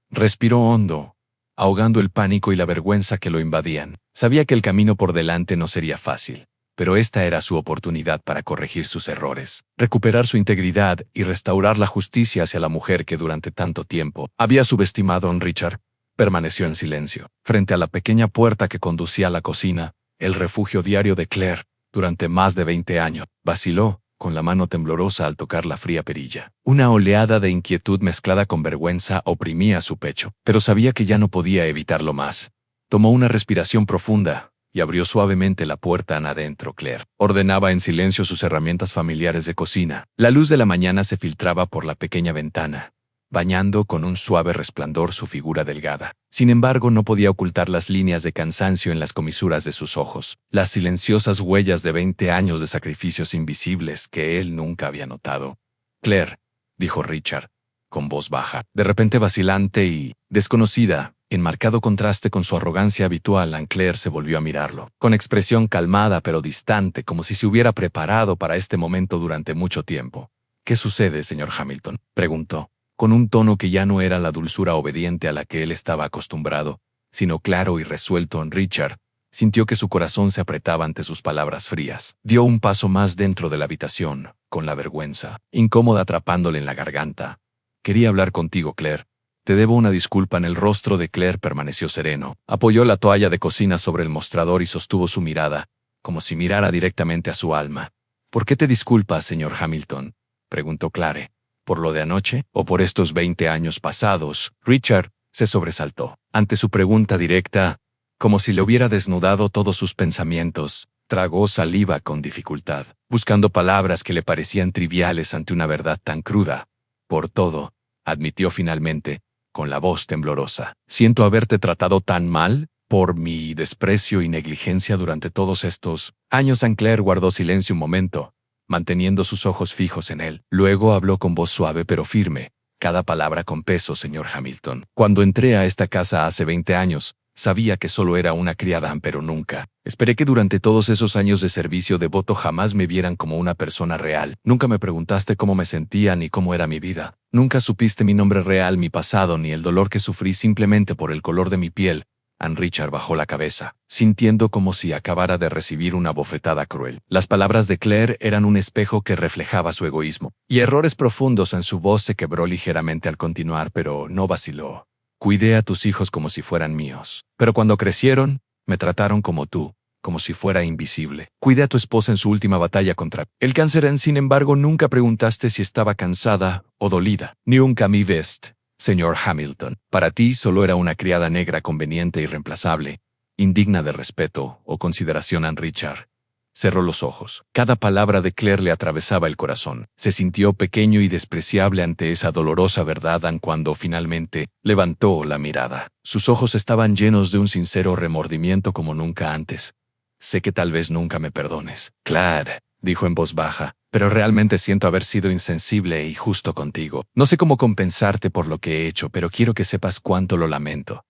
Respiró hondo, ahogando el pánico y la vergüenza que lo invadían. Sabía que el camino por delante no sería fácil, pero esta era su oportunidad para corregir sus errores, recuperar su integridad y restaurar la justicia hacia la mujer que durante tanto tiempo había subestimado. Richard permaneció en silencio, frente a la pequeña puerta que conducía a la cocina, el refugio diario de Claire, durante más de 20 años. Vaciló, con la mano temblorosa al tocar la fría perilla. Una oleada de inquietud mezclada con vergüenza oprimía su pecho, pero sabía que ya no podía evitarlo más. Tomó una respiración profunda y abrió suavemente la puerta. Adentro Claire ordenaba en silencio sus herramientas familiares de cocina. La luz de la mañana se filtraba por la pequeña ventana, bañando con un suave resplandor su figura delgada. Sin embargo, no podía ocultar las líneas de cansancio en las comisuras de sus ojos, las silenciosas huellas de 20 años de sacrificios invisibles que él nunca había notado. Claire, dijo Richard, con voz baja, de repente vacilante y desconocida, en marcado contraste con su arrogancia habitual. Claire se volvió a mirarlo, con expresión calmada pero distante, como si se hubiera preparado para este momento durante mucho tiempo. ¿Qué sucede, señor Hamilton?, preguntó, con un tono que ya no era la dulzura obediente a la que él estaba acostumbrado, sino claro y resuelto. Richard sintió que su corazón se apretaba ante sus palabras frías. Dio un paso más dentro de la habitación, con la vergüenza incómoda atrapándole en la garganta. Quería hablar contigo, Claire. Te debo una disculpa. En el rostro de Claire permaneció sereno. Apoyó la toalla de cocina sobre el mostrador y sostuvo su mirada, como si mirara directamente a su alma. ¿Por qué te disculpas, señor Hamilton?, preguntó Claire. ¿Por lo de anoche o por estos 20 años pasados? Richard se sobresaltó ante su pregunta directa, como si le hubiera desnudado todos sus pensamientos. Tragó saliva con dificultad, buscando palabras que le parecían triviales ante una verdad tan cruda. Por todo, admitió finalmente, con la voz temblorosa. Siento haberte tratado tan mal, por mi desprecio y negligencia durante todos estos años. Claire guardó silencio un momento, manteniendo sus ojos fijos en él. Luego habló con voz suave pero firme, cada palabra con peso. Señor Hamilton, cuando entré a esta casa hace 20 años, Sabía que solo era una criada, pero nunca. Esperé que durante todos esos años de servicio devoto jamás me vieran como una persona real. Nunca me preguntaste cómo me sentía ni cómo era mi vida. Nunca supiste mi nombre real, mi pasado, ni el dolor que sufrí simplemente por el color de mi piel. Ann Richard bajó la cabeza, sintiendo como si acabara de recibir una bofetada cruel. Las palabras de Claire eran un espejo que reflejaba su egoísmo, y errores profundos en su voz se quebró ligeramente al continuar, pero no vaciló. Cuidé a tus hijos como si fueran míos, pero cuando crecieron, me trataron como tú, como si fuera invisible. Cuidé a tu esposa en su última batalla contra el cáncer. Sin embargo, nunca preguntaste si estaba cansada o dolida. Ni un Camille Vest, señor Hamilton. Para ti solo era una criada negra conveniente y reemplazable, indigna de respeto o consideración. Ann Richard cerró los ojos. Cada palabra de Claire le atravesaba el corazón. Se sintió pequeño y despreciable ante esa dolorosa verdad cuando finalmente levantó la mirada. Sus ojos estaban llenos de un sincero remordimiento como nunca antes. Sé que tal vez nunca me perdones, Claire, dijo en voz baja, pero realmente siento haber sido insensible y justo contigo. No sé cómo compensarte por lo que he hecho, pero quiero que sepas cuánto lo lamento.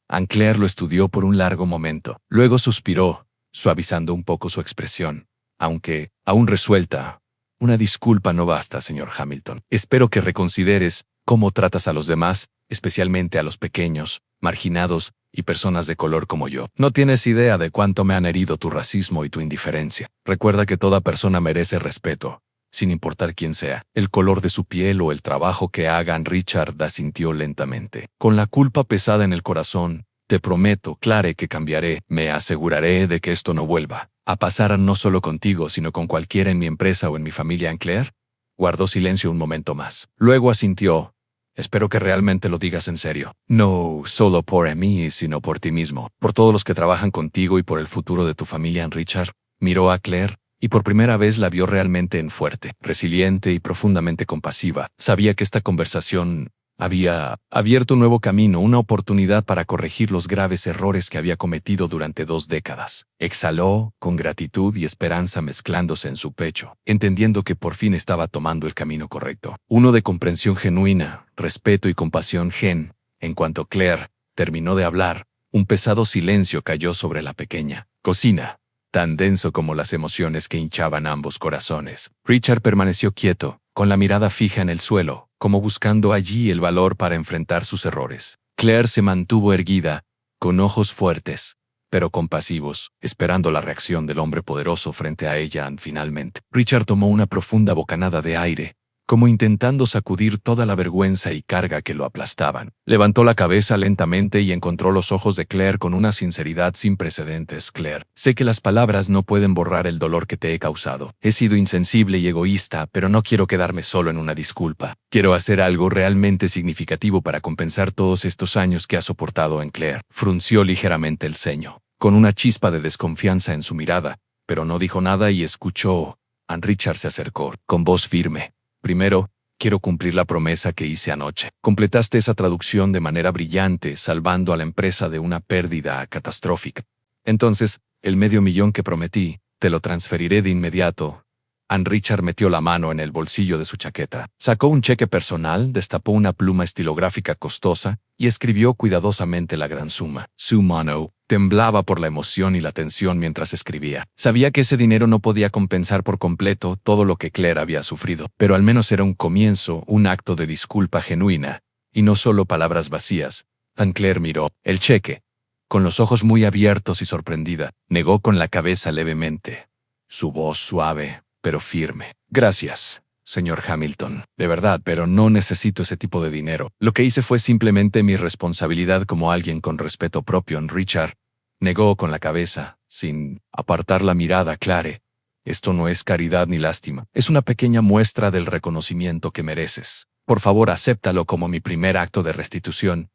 Ann Claire lo estudió por un largo momento. Luego suspiró, suavizando un poco su expresión. Aunque, aún resuelta, una disculpa no basta, señor Hamilton. Espero que reconsideres cómo tratas a los demás, especialmente a los pequeños, marginados y personas de color como yo. No tienes idea de cuánto me han herido tu racismo y tu indiferencia. Recuerda que toda persona merece respeto, sin importar quién sea, el color de su piel o el trabajo que hagan. Richard asintió lentamente. Con la culpa pesada en el corazón, te prometo, Claire, que cambiaré. Me aseguraré de que esto no vuelva a pasar, no solo contigo, sino con cualquiera en mi empresa o en mi familia. Ann Claire guardó silencio un momento más. Luego asintió. Espero que realmente lo digas en serio. No solo por mí, sino por ti mismo, por todos los que trabajan contigo y por el futuro de tu familia. Ann Richard miró a Claire, y por primera vez la vio realmente en fuerte, resiliente y profundamente compasiva. Sabía que esta conversación había abierto un nuevo camino, una oportunidad para corregir los graves errores que había cometido durante 2 décadas. Exhaló, con gratitud y esperanza mezclándose en su pecho, entendiendo que por fin estaba tomando el camino correcto. Uno de comprensión genuina, respeto y compasión. En cuanto Claire terminó de hablar, un pesado silencio cayó sobre la pequeña cocina, tan denso como las emociones que hinchaban ambos corazones. Richard permaneció quieto, con la mirada fija en el suelo, como buscando allí el valor para enfrentar sus errores. Claire se mantuvo erguida, con ojos fuertes, pero compasivos, esperando la reacción del hombre poderoso frente a ella. Finalmente, Richard tomó una profunda bocanada de aire, como intentando sacudir toda la vergüenza y carga que lo aplastaban. Levantó la cabeza lentamente y encontró los ojos de Claire con una sinceridad sin precedentes. Claire, sé que las palabras no pueden borrar el dolor que te he causado. He sido insensible y egoísta, pero no quiero quedarme solo en una disculpa. Quiero hacer algo realmente significativo para compensar todos estos años que has soportado. En Claire frunció ligeramente el ceño, con una chispa de desconfianza en su mirada, pero no dijo nada y escuchó. Ann Richard se acercó, con voz firme. Primero, quiero cumplir la promesa que hice anoche. Completaste esa traducción de manera brillante, salvando a la empresa de una pérdida catastrófica. Entonces, el $500,000 que prometí, te lo transferiré de inmediato. Ann Richard metió la mano en el bolsillo de su chaqueta, sacó un cheque personal, destapó una pluma estilográfica costosa y escribió cuidadosamente la gran suma. Su mano temblaba por la emoción y la tensión mientras escribía. Sabía que ese dinero no podía compensar por completo todo lo que Claire había sufrido, pero al menos era un comienzo, un acto de disculpa genuina, y no solo palabras vacías. Ann Claire miró el cheque, con los ojos muy abiertos y sorprendida. Negó con la cabeza levemente. Su voz suave, pero firme. Gracias, señor Hamilton. De verdad, pero no necesito ese tipo de dinero. Lo que hice fue simplemente mi responsabilidad como alguien con respeto propio. Richard negó con la cabeza, sin apartar la mirada. Claire, esto no es caridad ni lástima. Es una pequeña muestra del reconocimiento que mereces. Por favor, acéptalo como mi primer acto de restitución.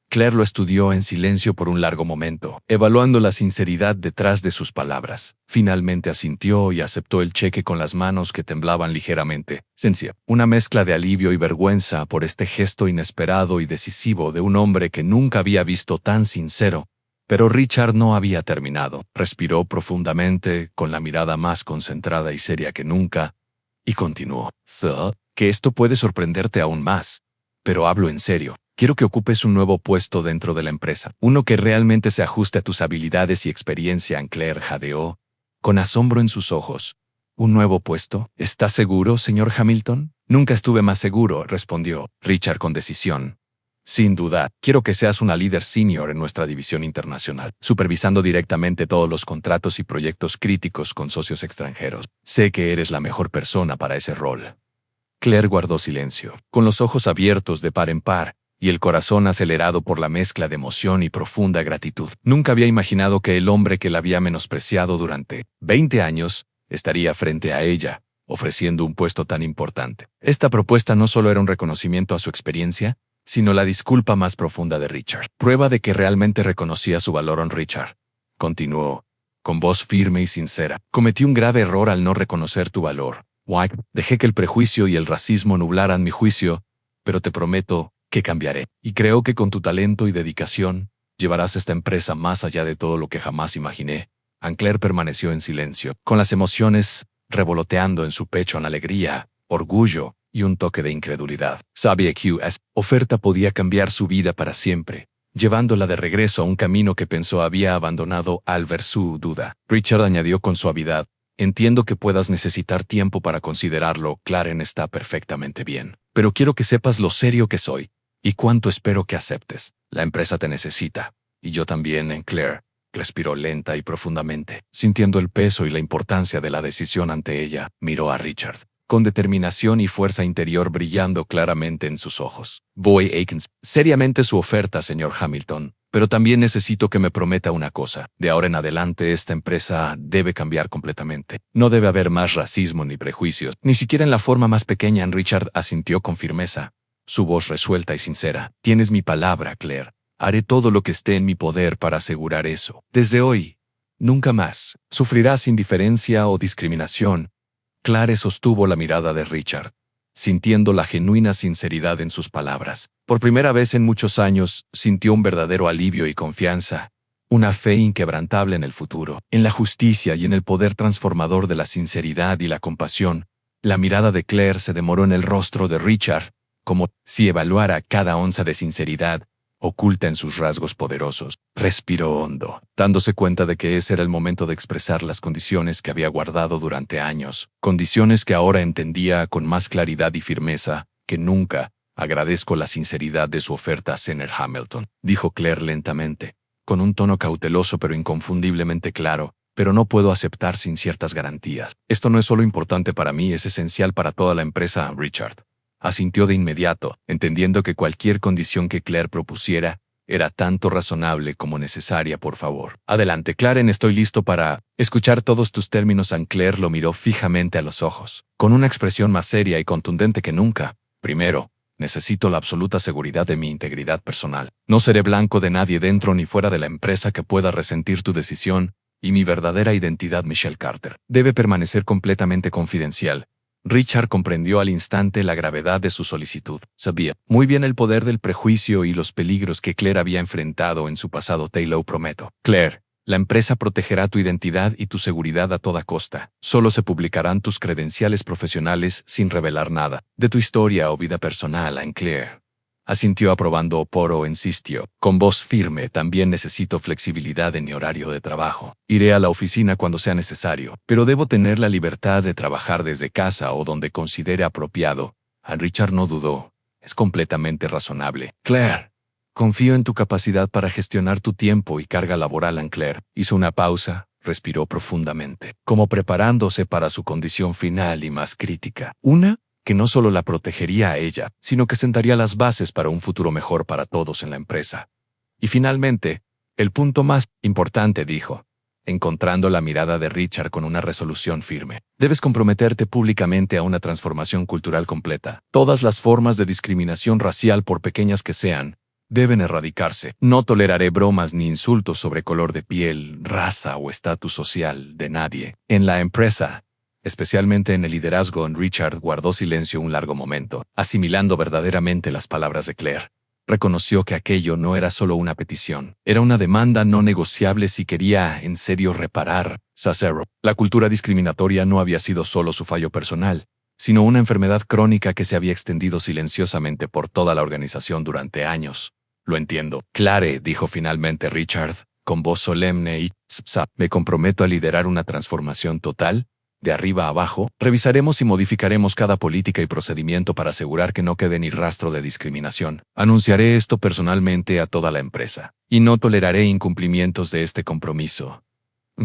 Claire lo estudió en silencio por un largo momento, evaluando la sinceridad detrás de sus palabras. Finalmente asintió y aceptó el cheque con las manos que temblaban ligeramente. Sencilla, una mezcla de alivio y vergüenza por este gesto inesperado y decisivo de un hombre que nunca había visto tan sincero. Pero Richard no había terminado. Respiró profundamente, con la mirada más concentrada y seria que nunca, y continuó. Que esto puede sorprenderte aún más. Pero hablo en serio. Quiero que ocupes un nuevo puesto dentro de la empresa, uno que realmente se ajuste a tus habilidades y experiencia. Claire jadeó, con asombro en sus ojos. ¿Un nuevo puesto? ¿Estás seguro, señor Hamilton? Nunca estuve más seguro, respondió Richard con decisión. Sin duda, quiero que seas una líder senior en nuestra división internacional, supervisando directamente todos los contratos y proyectos críticos con socios extranjeros. Sé que eres la mejor persona para ese rol. Claire guardó silencio, con los ojos abiertos de par en par, y el corazón acelerado por la mezcla de emoción y profunda gratitud. Nunca había imaginado que el hombre que la había menospreciado durante 20 años estaría frente a ella, ofreciendo un puesto tan importante. Esta propuesta no solo era un reconocimiento a su experiencia, sino la disculpa más profunda de Richard. Prueba de que realmente reconocía su valor en Richard. Continuó, con voz firme y sincera. Cometí un grave error al no reconocer tu valor. White, dejé que el prejuicio y el racismo nublaran mi juicio, pero te prometo que cambiaré. Y creo que con tu talento y dedicación, llevarás esta empresa más allá de todo lo que jamás imaginé. Claire permaneció en silencio, con las emociones revoloteando en su pecho en alegría, orgullo y un toque de incredulidad. Sabía que esa oferta podía cambiar su vida para siempre, llevándola de regreso a un camino que pensó había abandonado al ver su duda. Richard añadió con suavidad, entiendo que puedas necesitar tiempo para considerarlo. Claren está perfectamente bien, pero quiero que sepas lo serio que soy y cuánto espero que aceptes. La empresa te necesita, y yo también. Claire respiró lenta y profundamente, sintiendo el peso y la importancia de la decisión ante ella. Miró a Richard, con determinación y fuerza interior brillando claramente en sus ojos. Voy a seriamente su oferta, señor Hamilton, pero también necesito que me prometa una cosa. De ahora en adelante esta empresa debe cambiar completamente. No debe haber más racismo ni prejuicios, ni siquiera en la forma más pequeña. Richard asintió con firmeza, su voz resuelta y sincera. Tienes mi palabra, Claire. Haré todo lo que esté en mi poder para asegurar eso. Desde hoy, nunca más sufrirás indiferencia o discriminación. Claire sostuvo la mirada de Richard, sintiendo la genuina sinceridad en sus palabras. Por primera vez en muchos años, sintió un verdadero alivio y confianza, una fe inquebrantable en el futuro, en la justicia y en el poder transformador de la sinceridad y la compasión. La mirada de Claire se demoró en el rostro de Richard, como si evaluara cada onza de sinceridad oculta en sus rasgos poderosos. Respiró hondo, dándose cuenta de que ese era el momento de expresar las condiciones que había guardado durante años, condiciones que ahora entendía con más claridad y firmeza que nunca. Agradezco la sinceridad de su oferta, señor Hamilton, dijo Claire lentamente, con un tono cauteloso pero inconfundiblemente claro, pero no puedo aceptar sin ciertas garantías. Esto no es solo importante para mí, es esencial para toda la empresa. Richard asintió de inmediato, entendiendo que cualquier condición que Claire propusiera era tanto razonable como necesaria. Por favor, adelante, Claren, estoy listo para escuchar todos tus términos. Claire lo miró fijamente a los ojos, con una expresión más seria y contundente que nunca. Primero, necesito la absoluta seguridad de mi integridad personal. No seré blanco de nadie dentro ni fuera de la empresa que pueda resentir tu decisión, y mi verdadera identidad, Michelle Carter, debe permanecer completamente confidencial. Richard comprendió al instante la gravedad de su solicitud. Sabía muy bien el poder del prejuicio y los peligros que Claire había enfrentado en su pasado. Te lo prometo. Claire, la empresa protegerá tu identidad y tu seguridad a toda costa. Solo se publicarán tus credenciales profesionales sin revelar nada de tu historia o vida personal. Claire asintió aprobando. Poro insistió, con voz firme, también necesito flexibilidad en mi horario de trabajo. Iré a la oficina cuando sea necesario, pero debo tener la libertad de trabajar desde casa o donde considere apropiado. Richard no dudó. Es completamente razonable. Claire, confío en tu capacidad para gestionar tu tiempo y carga laboral. Claire hizo una pausa, respiró profundamente, como preparándose para su condición final y más crítica. Una que no solo la protegería a ella, sino que sentaría las bases para un futuro mejor para todos en la empresa. Y finalmente, el punto más importante, dijo, encontrando la mirada de Richard con una resolución firme. Debes comprometerte públicamente a una transformación cultural completa. Todas las formas de discriminación racial, por pequeñas que sean, deben erradicarse. No toleraré bromas ni insultos sobre color de piel, raza o estatus social de nadie en la empresa, especialmente en el liderazgo. Richard guardó silencio un largo momento, asimilando verdaderamente las palabras de Claire. Reconoció que aquello no era solo una petición, era una demanda no negociable si quería en serio reparar. Cicero. La cultura discriminatoria no había sido solo su fallo personal, sino una enfermedad crónica que se había extendido silenciosamente por toda la organización durante años. Lo entiendo. Clare, dijo finalmente Richard, con voz solemne y me comprometo a liderar una transformación total. De arriba a abajo, revisaremos y modificaremos cada política y procedimiento para asegurar que no quede ni rastro de discriminación. Anunciaré esto personalmente a toda la empresa. Y no toleraré incumplimientos de este compromiso.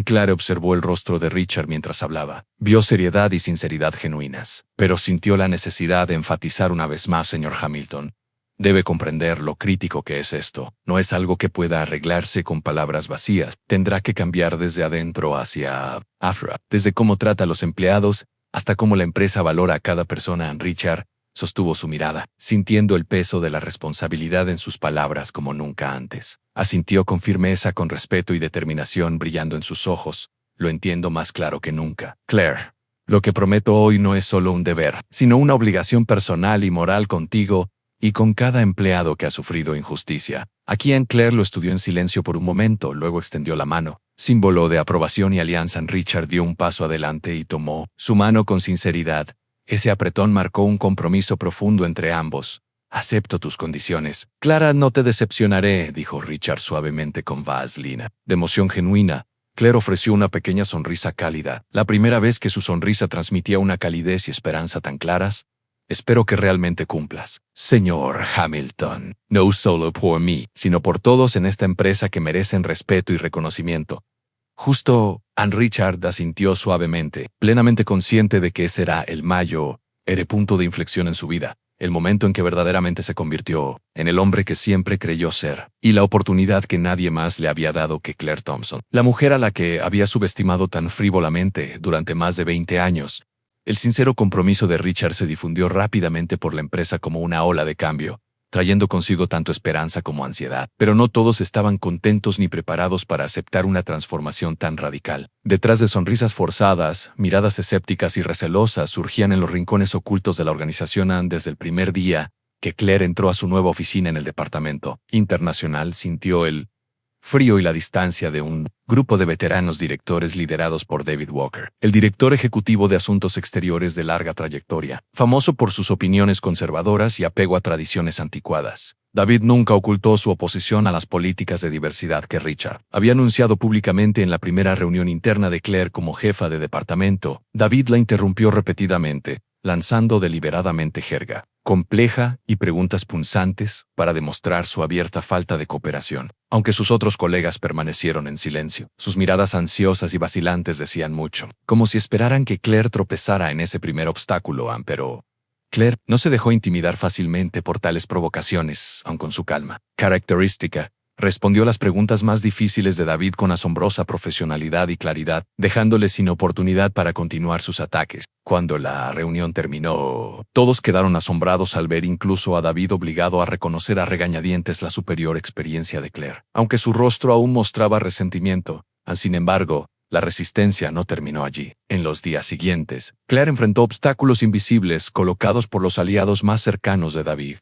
Clare observó el rostro de Richard mientras hablaba. Vio seriedad y sinceridad genuinas, pero sintió la necesidad de enfatizar una vez más, señor Hamilton. Debe comprender lo crítico que es esto. No es algo que pueda arreglarse con palabras vacías. Tendrá que cambiar desde adentro hacia afuera. Desde cómo trata a los empleados hasta cómo la empresa valora a cada persona. Richard sostuvo su mirada, sintiendo el peso de la responsabilidad en sus palabras como nunca antes. Asintió con firmeza, con respeto y determinación brillando en sus ojos. Lo entiendo más claro que nunca. Claire, lo que prometo hoy no es solo un deber, sino una obligación personal y moral contigo y con cada empleado que ha sufrido injusticia. Aquí Claire lo estudió en silencio por un momento, luego extendió la mano. Símbolo de aprobación y alianza. Richard dio un paso adelante y tomó su mano con sinceridad. Ese apretón marcó un compromiso profundo entre ambos. Acepto tus condiciones. Clara, no te decepcionaré, dijo Richard suavemente con vaselina. De emoción genuina, Claire ofreció una pequeña sonrisa cálida, la primera vez que su sonrisa transmitía una calidez y esperanza tan claras. Espero que realmente cumplas, señor Hamilton, no solo por mí, sino por todos en esta empresa que merecen respeto y reconocimiento. Justo, Richard asintió suavemente, plenamente consciente de que ese era el punto de inflexión en su vida, el momento en que verdaderamente se convirtió en el hombre que siempre creyó ser, y la oportunidad que nadie más le había dado que Claire Thompson, la mujer a la que había subestimado tan frívolamente durante más de 20 años. El sincero compromiso de Richard se difundió rápidamente por la empresa como una ola de cambio, trayendo consigo tanto esperanza como ansiedad. Pero no todos estaban contentos ni preparados para aceptar una transformación tan radical. Detrás de sonrisas forzadas, miradas escépticas y recelosas surgían en los rincones ocultos de la organización. Desde el primer día que Claire entró a su nueva oficina en el departamento internacional, sintió el frío y la distancia de un grupo de veteranos directores liderados por David Walker, el director ejecutivo de asuntos exteriores de larga trayectoria, famoso por sus opiniones conservadoras y apego a tradiciones anticuadas. David nunca ocultó su oposición a las políticas de diversidad que Richard había anunciado públicamente en la primera reunión interna de Claire como jefa de departamento. David la interrumpió repetidamente, lanzando deliberadamente jerga compleja y preguntas punzantes para demostrar su abierta falta de cooperación. Aunque sus otros colegas permanecieron en silencio, sus miradas ansiosas y vacilantes decían mucho, como si esperaran que Claire tropezara en ese primer obstáculo. Pero Claire no se dejó intimidar fácilmente por tales provocaciones, aun con su calma característica. Respondió las preguntas más difíciles de David con asombrosa profesionalidad y claridad, dejándole sin oportunidad para continuar sus ataques. Cuando la reunión terminó, todos quedaron asombrados al ver incluso a David obligado a reconocer a regañadientes la superior experiencia de Claire. Aunque su rostro aún mostraba resentimiento, sin embargo, la resistencia no terminó allí. En los días siguientes, Claire enfrentó obstáculos invisibles colocados por los aliados más cercanos de David.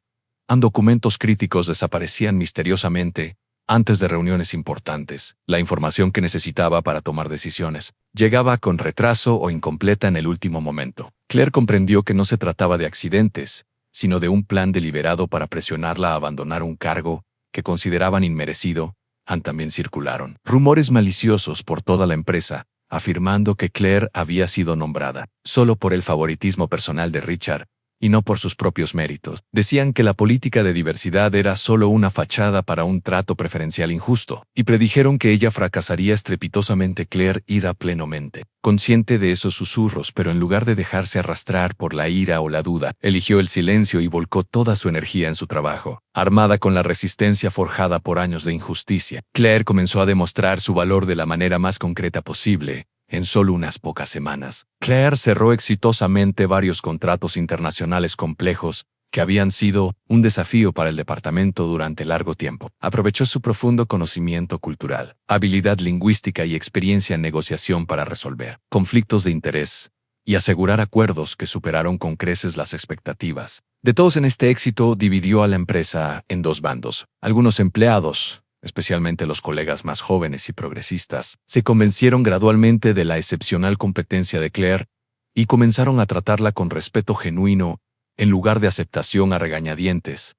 Documentos críticos desaparecían misteriosamente antes de reuniones importantes. La información que necesitaba para tomar decisiones llegaba con retraso o incompleta en el último momento. Claire comprendió que no se trataba de accidentes, sino de un plan deliberado para presionarla a abandonar un cargo que consideraban inmerecido. También circularon rumores maliciosos por toda la empresa, afirmando que Claire había sido nombrada solo por el favoritismo personal de Richard, y no por sus propios méritos. Decían que la política de diversidad era solo una fachada para un trato preferencial injusto, y predijeron que ella fracasaría estrepitosamente. Claire ira plenamente, consciente de esos susurros, pero en lugar de dejarse arrastrar por la ira o la duda, eligió el silencio y volcó toda su energía en su trabajo. Armada con la resistencia forjada por años de injusticia, Claire comenzó a demostrar su valor de la manera más concreta posible. En solo unas pocas semanas, Claire cerró exitosamente varios contratos internacionales complejos que habían sido un desafío para el departamento durante largo tiempo. Aprovechó su profundo conocimiento cultural, habilidad lingüística y experiencia en negociación para resolver conflictos de interés y asegurar acuerdos que superaron con creces las expectativas de todos. En este éxito dividió a la empresa en dos bandos. Algunos empleados, especialmente los colegas más jóvenes y progresistas, se convencieron gradualmente de la excepcional competencia de Claire y comenzaron a tratarla con respeto genuino, en lugar de aceptación a regañadientes.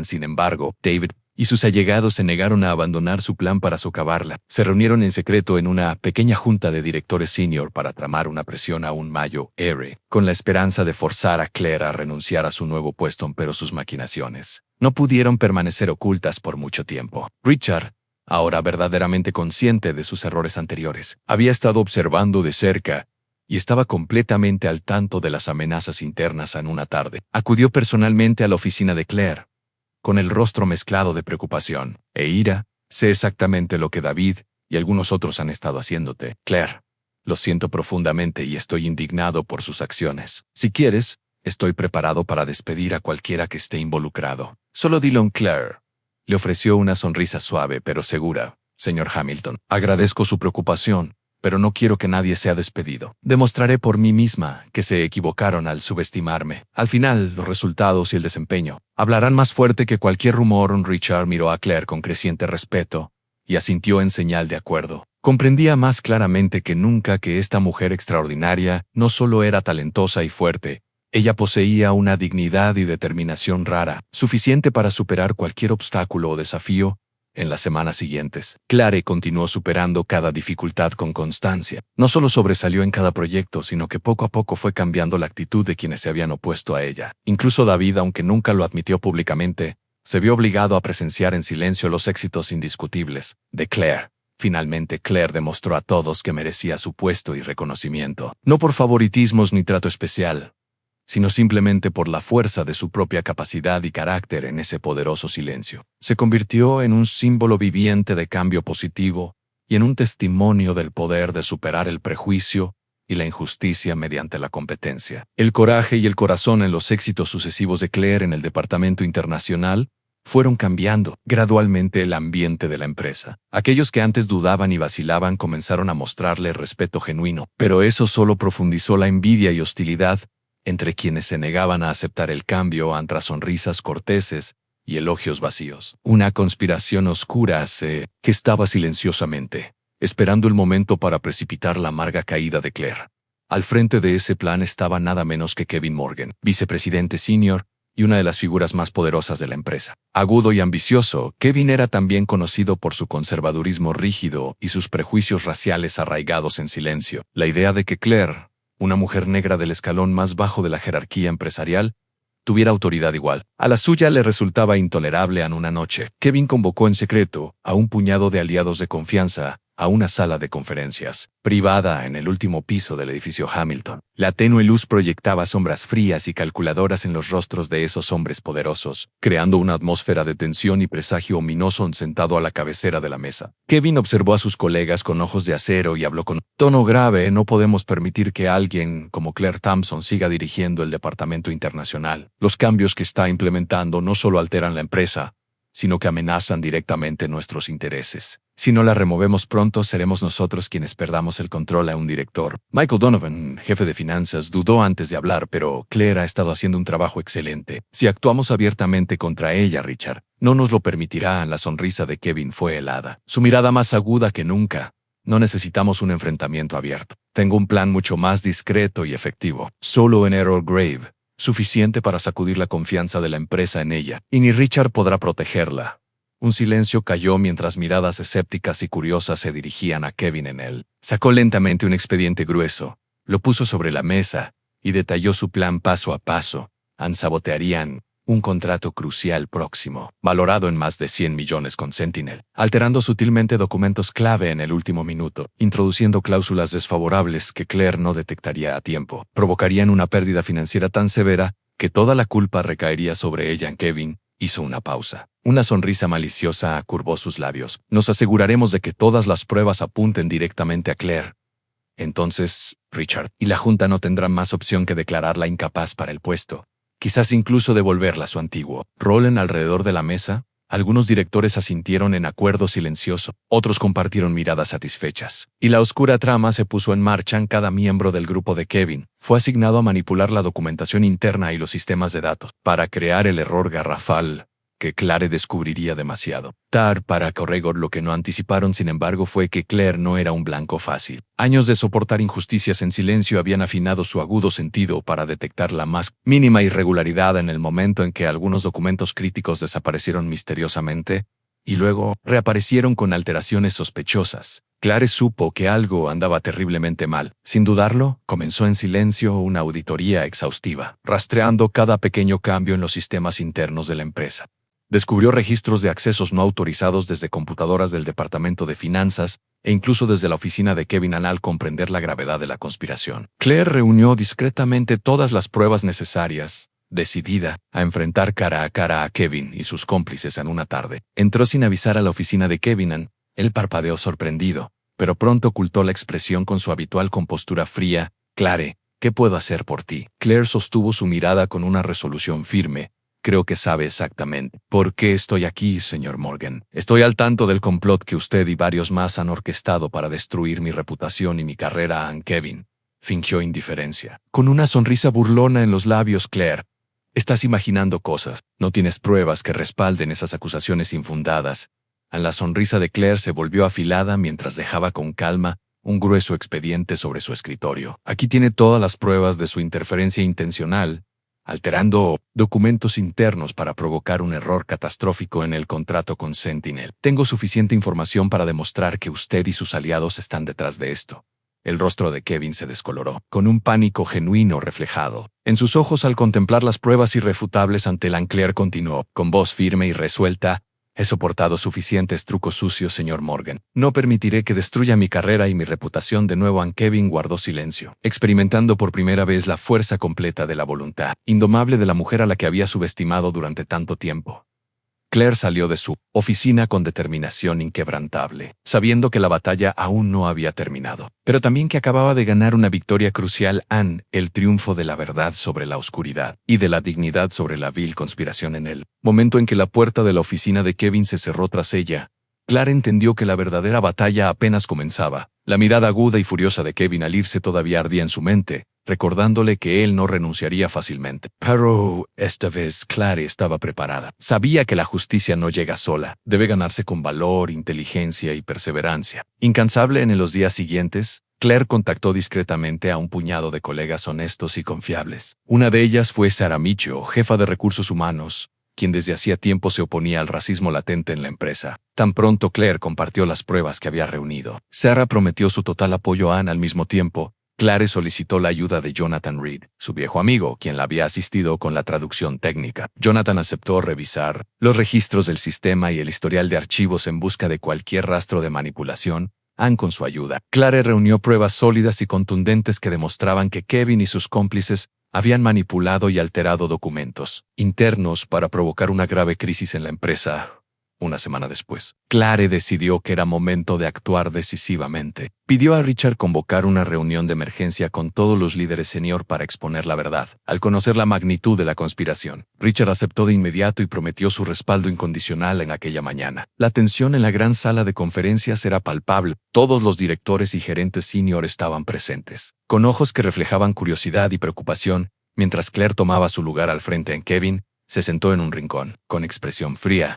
Sin embargo, David y sus allegados se negaron a abandonar su plan para socavarla. Se reunieron en secreto en una pequeña junta de directores senior para tramar una presión aún mayor, con la esperanza de forzar a Claire a renunciar a su nuevo puesto, pero sus maquinaciones no pudieron permanecer ocultas por mucho tiempo. Richard, ahora verdaderamente consciente de sus errores anteriores, había estado observando de cerca y estaba completamente al tanto de las amenazas internas. En una tarde, acudió personalmente a la oficina de Claire, con el rostro mezclado de preocupación e ira. Sé exactamente lo que David y algunos otros han estado haciéndote, Claire. Lo siento profundamente y estoy indignado por sus acciones. Si quieres, estoy preparado para despedir a cualquiera que esté involucrado. Solo dilo, Claire. Le ofreció una sonrisa suave pero segura. Señor Hamilton, agradezco su preocupación, pero no quiero que nadie sea despedido. Demostraré por mí misma que se equivocaron al subestimarme. Al final, los resultados y el desempeño hablarán más fuerte que cualquier rumor. Richard miró a Claire con creciente respeto y asintió en señal de acuerdo. Comprendía más claramente que nunca que esta mujer extraordinaria no solo era talentosa y fuerte, ella poseía una dignidad y determinación rara, suficiente para superar cualquier obstáculo o desafío. En las semanas siguientes, Claire continuó superando cada dificultad con constancia. No solo sobresalió en cada proyecto, sino que poco a poco fue cambiando la actitud de quienes se habían opuesto a ella. Incluso David, aunque nunca lo admitió públicamente, se vio obligado a presenciar en silencio los éxitos indiscutibles de Claire. Finalmente, Claire demostró a todos que merecía su puesto y reconocimiento, no por favoritismos ni trato especial, sino simplemente por la fuerza de su propia capacidad y carácter. En ese poderoso silencio, se convirtió en un símbolo viviente de cambio positivo y en un testimonio del poder de superar el prejuicio y la injusticia mediante la competencia. El coraje y el corazón en los éxitos sucesivos de Claire en el departamento internacional fueron cambiando gradualmente el ambiente de la empresa. Aquellos que antes dudaban y vacilaban comenzaron a mostrarle respeto genuino, pero eso solo profundizó la envidia y hostilidad entre quienes se negaban a aceptar el cambio ante sonrisas corteses y elogios vacíos. Una conspiración oscura se gestaba silenciosamente, esperando el momento para precipitar la amarga caída de Claire. Al frente de ese plan estaba nada menos que Kevin Morgan, vicepresidente senior y una de las figuras más poderosas de la empresa. Agudo y ambicioso, Kevin era también conocido por su conservadurismo rígido y sus prejuicios raciales arraigados en silencio. La idea de que Claire, una mujer negra del escalón más bajo de la jerarquía empresarial, tuviera autoridad igual a la suya le resultaba intolerable. En una noche, Kevin convocó en secreto a un puñado de aliados de confianza a una sala de conferencias privada en el último piso del edificio Hamilton. La tenue luz proyectaba sombras frías y calculadoras en los rostros de esos hombres poderosos, creando una atmósfera de tensión y presagio ominoso. Sentado a la cabecera de la mesa, Kevin observó a sus colegas con ojos de acero y habló con tono grave. No podemos permitir que alguien como Claire Thompson siga dirigiendo el departamento internacional. Los cambios que está implementando no solo alteran la empresa, sino que amenazan directamente nuestros intereses. Si no la removemos pronto, seremos nosotros quienes perdamos el control. A un director, Michael Donovan, jefe de finanzas, dudó antes de hablar, pero Claire ha estado haciendo un trabajo excelente. Si actuamos abiertamente contra ella, Richard, no nos lo permitirá. La sonrisa de Kevin fue helada, su mirada más aguda que nunca. No necesitamos un enfrentamiento abierto. Tengo un plan mucho más discreto y efectivo. Solo en Error Grave, suficiente para sacudir la confianza de la empresa en ella, y ni Richard podrá protegerla. Un silencio cayó mientras miradas escépticas y curiosas se dirigían a Kevin. En él sacó lentamente un expediente grueso, lo puso sobre la mesa y detalló su plan paso a paso. Sabotearían un contrato crucial próximo, valorado en más de 100 millones con Sentinel, alterando sutilmente documentos clave en el último minuto, introduciendo cláusulas desfavorables que Claire no detectaría a tiempo. Provocarían una pérdida financiera tan severa que toda la culpa recaería sobre ella. Kevin hizo una pausa. Una sonrisa maliciosa curvó sus labios. Nos aseguraremos de que todas las pruebas apunten directamente a Claire. Entonces, Richard y la Junta no tendrán más opción que declararla incapaz para el puesto. Quizás incluso devolverla a su antiguo rol. Alrededor de la mesa, algunos directores asintieron en acuerdo silencioso, otros compartieron miradas satisfechas, y la oscura trama se puso en marcha. Cada miembro del grupo de Kevin fue asignado a manipular la documentación interna y los sistemas de datos para crear el error garrafal que Claire descubriría demasiado tarde para Corregor. Lo que no anticiparon, sin embargo, fue que Claire no era un blanco fácil. Años de soportar injusticias en silencio habían afinado su agudo sentido para detectar la más mínima irregularidad en el momento en que algunos documentos críticos desaparecieron misteriosamente y luego reaparecieron con alteraciones sospechosas. Claire supo que algo andaba terriblemente mal. Sin dudarlo, comenzó en silencio una auditoría exhaustiva, rastreando cada pequeño cambio en los sistemas internos de la empresa. Descubrió registros de accesos no autorizados desde computadoras del Departamento de Finanzas e incluso desde la oficina de Kevin al comprender la gravedad de la conspiración. Claire reunió discretamente todas las pruebas necesarias, decidida a enfrentar cara a Kevin y sus cómplices en una tarde. Entró sin avisar a la oficina de Kevin. Él parpadeó sorprendido, pero pronto ocultó la expresión con su habitual compostura fría. «Claire, ¿qué puedo hacer por ti?» Claire sostuvo su mirada con una resolución firme. «Creo que sabe exactamente por qué estoy aquí, señor Morgan. Estoy al tanto del complot que usted y varios más han orquestado para destruir mi reputación y mi carrera». Kevin fingió indiferencia. Con una sonrisa burlona en los labios, «Claire, estás imaginando cosas. No tienes pruebas que respalden esas acusaciones infundadas». La sonrisa de Claire se volvió afilada mientras dejaba con calma un grueso expediente sobre su escritorio. «Aquí tiene todas las pruebas de su interferencia intencional, alterando documentos internos para provocar un error catastrófico en el contrato con Sentinel. Tengo suficiente información para demostrar que usted y sus aliados están detrás de esto». El rostro de Kevin se descoloró, con un pánico genuino reflejado en sus ojos al contemplar las pruebas irrefutables ante él. Claire continuó, con voz firme y resuelta: «He soportado suficientes trucos sucios, señor Morgan. No permitiré que destruya mi carrera y mi reputación de nuevo». Kevin guardó silencio, experimentando por primera vez la fuerza completa de la voluntad indomable de la mujer a la que había subestimado durante tanto tiempo. Claire salió de su oficina con determinación inquebrantable, sabiendo que la batalla aún no había terminado, pero también que acababa de ganar una victoria crucial: el triunfo de la verdad sobre la oscuridad y de la dignidad sobre la vil conspiración. En el momento en que la puerta de la oficina de Kevin se cerró tras ella, Claire entendió que la verdadera batalla apenas comenzaba. La mirada aguda y furiosa de Kevin al irse todavía ardía en su mente, recordándole que él no renunciaría fácilmente. Pero esta vez Claire estaba preparada. Sabía que la justicia no llega sola. Debe ganarse con valor, inteligencia y perseverancia. Incansable en los días siguientes, Claire contactó discretamente a un puñado de colegas honestos y confiables. Una de ellas fue Sarah Micho, jefa de recursos humanos, quien desde hacía tiempo se oponía al racismo latente en la empresa. Tan pronto Claire compartió las pruebas que había reunido, Sarah prometió su total apoyo a Anne. Al mismo tiempo, Claire solicitó la ayuda de Jonathan Reed, su viejo amigo, quien la había asistido con la traducción técnica. Jonathan aceptó revisar los registros del sistema y el historial de archivos en busca de cualquier rastro de manipulación. Con su ayuda, Claire reunió pruebas sólidas y contundentes que demostraban que Kevin y sus cómplices habían manipulado y alterado documentos internos para provocar una grave crisis en la empresa. Una semana después, Claire decidió que era momento de actuar decisivamente. Pidió a Richard convocar una reunión de emergencia con todos los líderes senior para exponer la verdad. Al conocer la magnitud de la conspiración, Richard aceptó de inmediato y prometió su respaldo incondicional en aquella mañana. La tensión en la gran sala de conferencias era palpable. Todos los directores y gerentes senior estaban presentes, con ojos que reflejaban curiosidad y preocupación. Mientras Claire tomaba su lugar al frente, Kevin se sentó en un rincón, con expresión fría,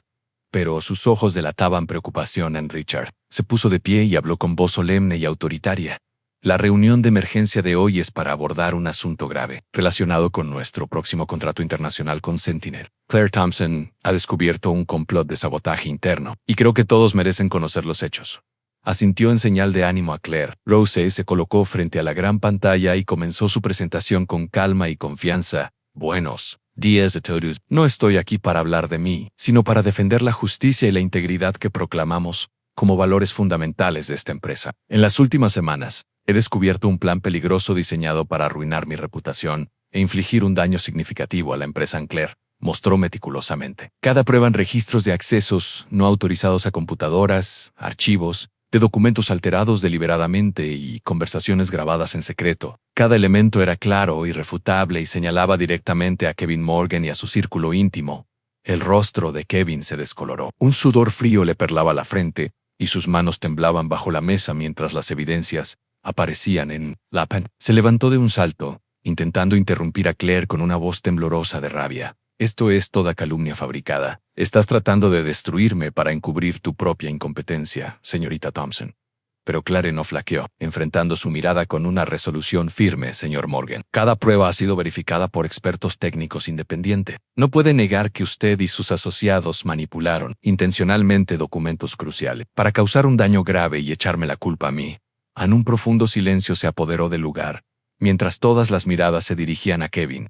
pero sus ojos delataban preocupación en Richard. Se puso de pie y habló con voz solemne y autoritaria. «La reunión de emergencia de hoy es para abordar un asunto grave, relacionado con nuestro próximo contrato internacional con Sentinel. Claire Thompson ha descubierto un complot de sabotaje interno, y creo que todos merecen conocer los hechos». Asintió en señal de ánimo a Claire. Rose se colocó frente a la gran pantalla y comenzó su presentación con calma y confianza. «Buenos días a todos. No estoy aquí para hablar de mí, sino para defender la justicia y la integridad que proclamamos como valores fundamentales de esta empresa. En las últimas semanas, he descubierto un plan peligroso diseñado para arruinar mi reputación e infligir un daño significativo a la empresa». Claire mostró meticulosamente cada prueba en registros de accesos no autorizados a computadoras, archivos, de documentos alterados deliberadamente y conversaciones grabadas en secreto. Cada elemento era claro, irrefutable y señalaba directamente a Kevin Morgan y a su círculo íntimo. El rostro de Kevin se descoloró. Un sudor frío le perlaba la frente y sus manos temblaban bajo la mesa mientras las evidencias aparecían en la pantalla. Se levantó de un salto, intentando interrumpir a Claire con una voz temblorosa de rabia. Esto es toda calumnia fabricada. Estás tratando de destruirme para encubrir tu propia incompetencia, señorita Thompson. Pero Clare no flaqueó, enfrentando su mirada con una resolución firme, señor Morgan. Cada prueba ha sido verificada por expertos técnicos independientes. No puede negar que usted y sus asociados manipularon intencionalmente documentos cruciales para causar un daño grave y echarme la culpa a mí. En un profundo silencio se apoderó del lugar, mientras todas las miradas se dirigían a Kevin.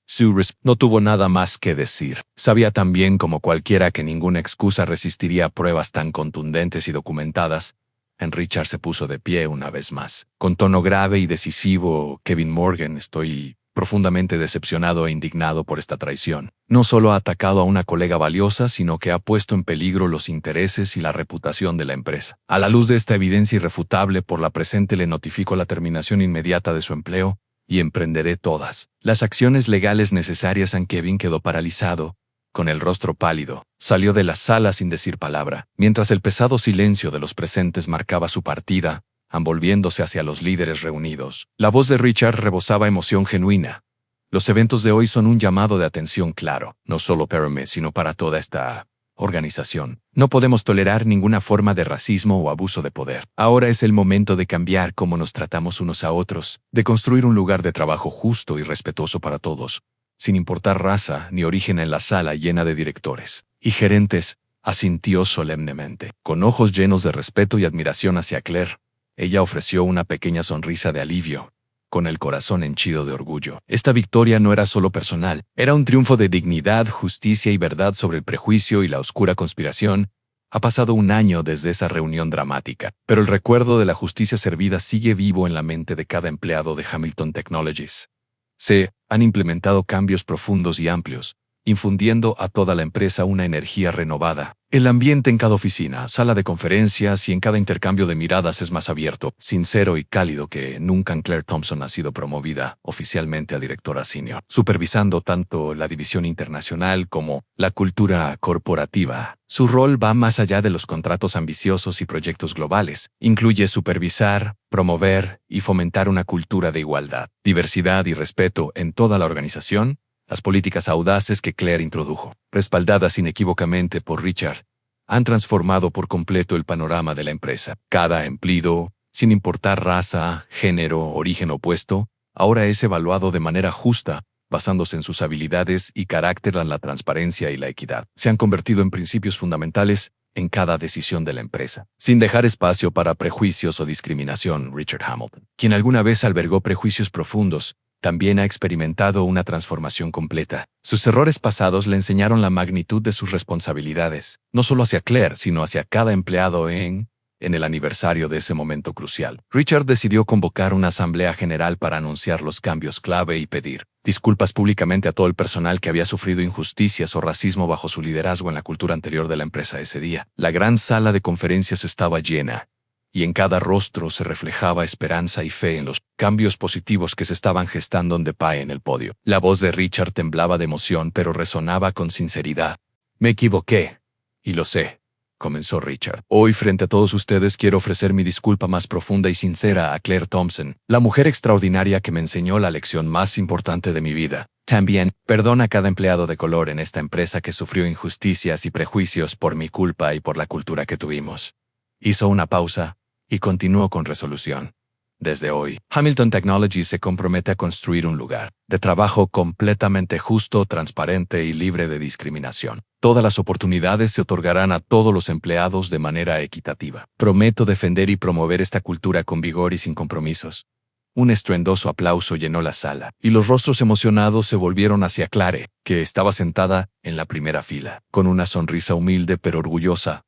Cyrus no tuvo nada más que decir. Sabía tan bien como cualquiera que ninguna excusa resistiría a pruebas tan contundentes y documentadas. Richard se puso de pie una vez más. Con tono grave y decisivo, Kevin Morgan, estoy profundamente decepcionado e indignado por esta traición. No solo ha atacado a una colega valiosa, sino que ha puesto en peligro los intereses y la reputación de la empresa. A la luz de esta evidencia irrefutable, por la presente le notifico la terminación inmediata de su empleo y emprenderé todas las acciones legales necesarias. Kevin quedó paralizado, con el rostro pálido. Salió de la sala sin decir palabra, mientras el pesado silencio de los presentes marcaba su partida, volviéndose hacia los líderes reunidos. La voz de Richard rebosaba emoción genuina. Los eventos de hoy son un llamado de atención claro, no solo para mí, sino para toda esta organización. No podemos tolerar ninguna forma de racismo o abuso de poder. Ahora es el momento de cambiar cómo nos tratamos unos a otros, de construir un lugar de trabajo justo y respetuoso para todos, sin importar raza ni origen. En la sala llena de directores y gerentes, asintió solemnemente. Con ojos llenos de respeto y admiración hacia Claire, ella ofreció una pequeña sonrisa de alivio, con el corazón henchido de orgullo. Esta victoria no era solo personal, era un triunfo de dignidad, justicia y verdad sobre el prejuicio y la oscura conspiración. Ha pasado un año desde esa reunión dramática, pero el recuerdo de la justicia servida sigue vivo en la mente de cada empleado de Hamilton Technologies. Se han implementado cambios profundos y amplios, infundiendo a toda la empresa una energía renovada. El ambiente en cada oficina, sala de conferencias y en cada intercambio de miradas es más abierto, sincero y cálido que nunca. Claire Thompson ha sido promovida oficialmente a directora senior, supervisando tanto la división internacional como la cultura corporativa. Su rol va más allá de los contratos ambiciosos y proyectos globales. Incluye supervisar, promover y fomentar una cultura de igualdad, diversidad y respeto en toda la organización. Las políticas audaces que Claire introdujo, respaldadas inequívocamente por Richard, han transformado por completo el panorama de la empresa. Cada empleado, sin importar raza, género, origen o puesto, ahora es evaluado de manera justa, basándose en sus habilidades y carácter. La transparencia y la equidad se han convertido en principios fundamentales en cada decisión de la empresa, sin dejar espacio para prejuicios o discriminación. Richard Hamilton, quien alguna vez albergó prejuicios profundos, también ha experimentado una transformación completa. Sus errores pasados le enseñaron la magnitud de sus responsabilidades, no solo hacia Claire, sino hacia cada empleado. En el aniversario de ese momento crucial, Richard decidió convocar una asamblea general para anunciar los cambios clave y pedir disculpas públicamente a todo el personal que había sufrido injusticias o racismo bajo su liderazgo en la cultura anterior de la empresa. Ese día, la gran sala de conferencias estaba llena, y en cada rostro se reflejaba esperanza y fe en los cambios positivos que se estaban gestando de pie en el podio. La voz de Richard temblaba de emoción, pero resonaba con sinceridad. Me equivoqué, y lo sé, comenzó Richard. Hoy, frente a todos ustedes, quiero ofrecer mi disculpa más profunda y sincera a Claire Thompson, la mujer extraordinaria que me enseñó la lección más importante de mi vida. También, perdona a cada empleado de color en esta empresa que sufrió injusticias y prejuicios por mi culpa y por la cultura que tuvimos. Hizo una pausa y continuó con resolución. Desde hoy, Hamilton Technologies se compromete a construir un lugar de trabajo completamente justo, transparente y libre de discriminación. Todas las oportunidades se otorgarán a todos los empleados de manera equitativa. Prometo defender y promover esta cultura con vigor y sin compromisos. Un estruendoso aplauso llenó la sala, y los rostros emocionados se volvieron hacia Claire, que estaba sentada en la primera fila, con una sonrisa humilde pero orgullosa.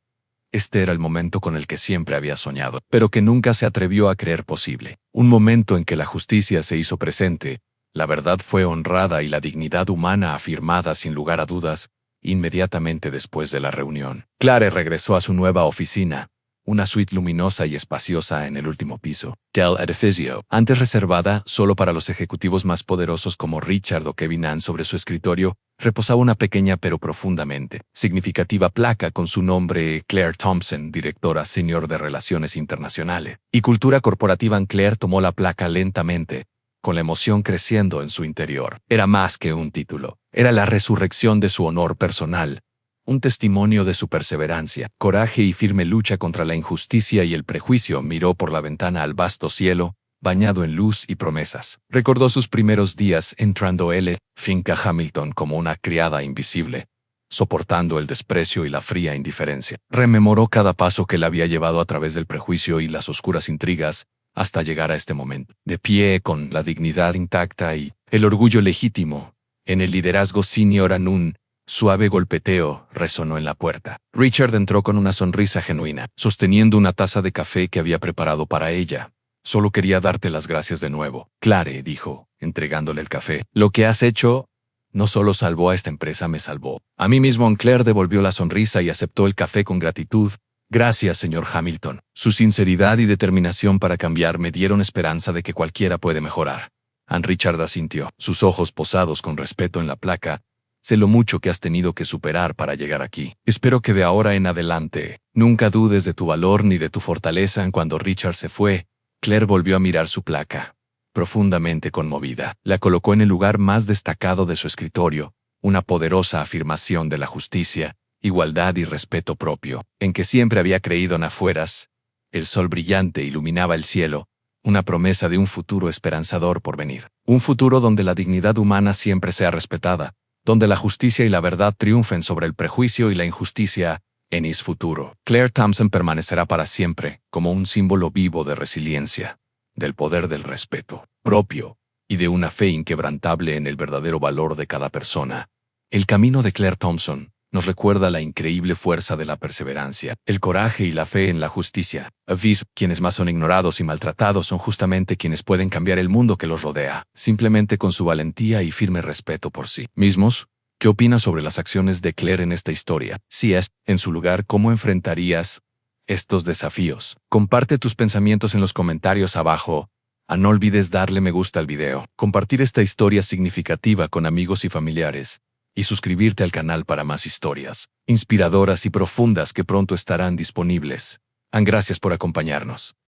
Este era el momento con el que siempre había soñado, pero que nunca se atrevió a creer posible. Un momento en que la justicia se hizo presente, la verdad fue honrada y la dignidad humana afirmada sin lugar a dudas, inmediatamente después de la reunión. Claire regresó a su nueva oficina, una suite luminosa y espaciosa en el último piso del edificio, antes reservada solo para los ejecutivos más poderosos como Richard o Kevin Ann. Sobre su escritorio reposaba una pequeña pero profundamente significativa placa con su nombre: Claire Thompson, directora senior de Relaciones Internacionales y Cultura Corporativa. Claire tomó la placa lentamente, con la emoción creciendo en su interior. Era más que un título. Era la resurrección de su honor personal, un testimonio de su perseverancia, coraje y firme lucha contra la injusticia y el prejuicio. Miró por la ventana al vasto cielo, bañado en luz y promesas. Recordó sus primeros días entrando finca Hamilton como una criada invisible, soportando el desprecio y la fría indiferencia. Rememoró cada paso que la había llevado a través del prejuicio y las oscuras intrigas, hasta llegar a este momento. De pie, con la dignidad intacta y el orgullo legítimo, en el liderazgo senior en un suave golpeteo resonó en la puerta. Richard entró con una sonrisa genuina, sosteniendo una taza de café que había preparado para ella. Solo quería darte las gracias de nuevo. Clare, dijo, entregándole el café. Lo que has hecho no solo salvó a esta empresa, me salvó a mí mismo. Claire devolvió la sonrisa y aceptó el café con gratitud. Gracias, señor Hamilton. Su sinceridad y determinación para cambiar me dieron esperanza de que cualquiera puede mejorar. Richard asintió, sus ojos posados con respeto en la placa. Sé lo mucho que has tenido que superar para llegar aquí. Espero que de ahora en adelante nunca dudes de tu valor ni de tu fortaleza. Cuando Richard se fue, Claire volvió a mirar su placa. Profundamente conmovida, la colocó en el lugar más destacado de su escritorio, una poderosa afirmación de la justicia, igualdad y respeto propio, en que siempre había creído en afueras. El sol brillante iluminaba el cielo, una promesa de un futuro esperanzador por venir. Un futuro donde la dignidad humana siempre sea respetada, donde la justicia y la verdad triunfen sobre el prejuicio y la injusticia. En ese futuro, Claire Thompson permanecerá para siempre como un símbolo vivo de resiliencia, del poder del respeto propio y de una fe inquebrantable en el verdadero valor de cada persona. El camino de Claire Thompson nos recuerda la increíble fuerza de la perseverancia, el coraje y la fe en la justicia. Quienes más son ignorados y maltratados son justamente quienes pueden cambiar el mundo que los rodea, simplemente con su valentía y firme respeto por sí mismos. ¿Qué opinas sobre las acciones de Claire en esta historia? Si es en su lugar, ¿cómo enfrentarías estos desafíos? Comparte tus pensamientos en los comentarios abajo. No olvides darle me gusta al video, compartir esta historia significativa con amigos y familiares, y suscribirte al canal para más historias inspiradoras y profundas que pronto estarán disponibles. Gracias por acompañarnos.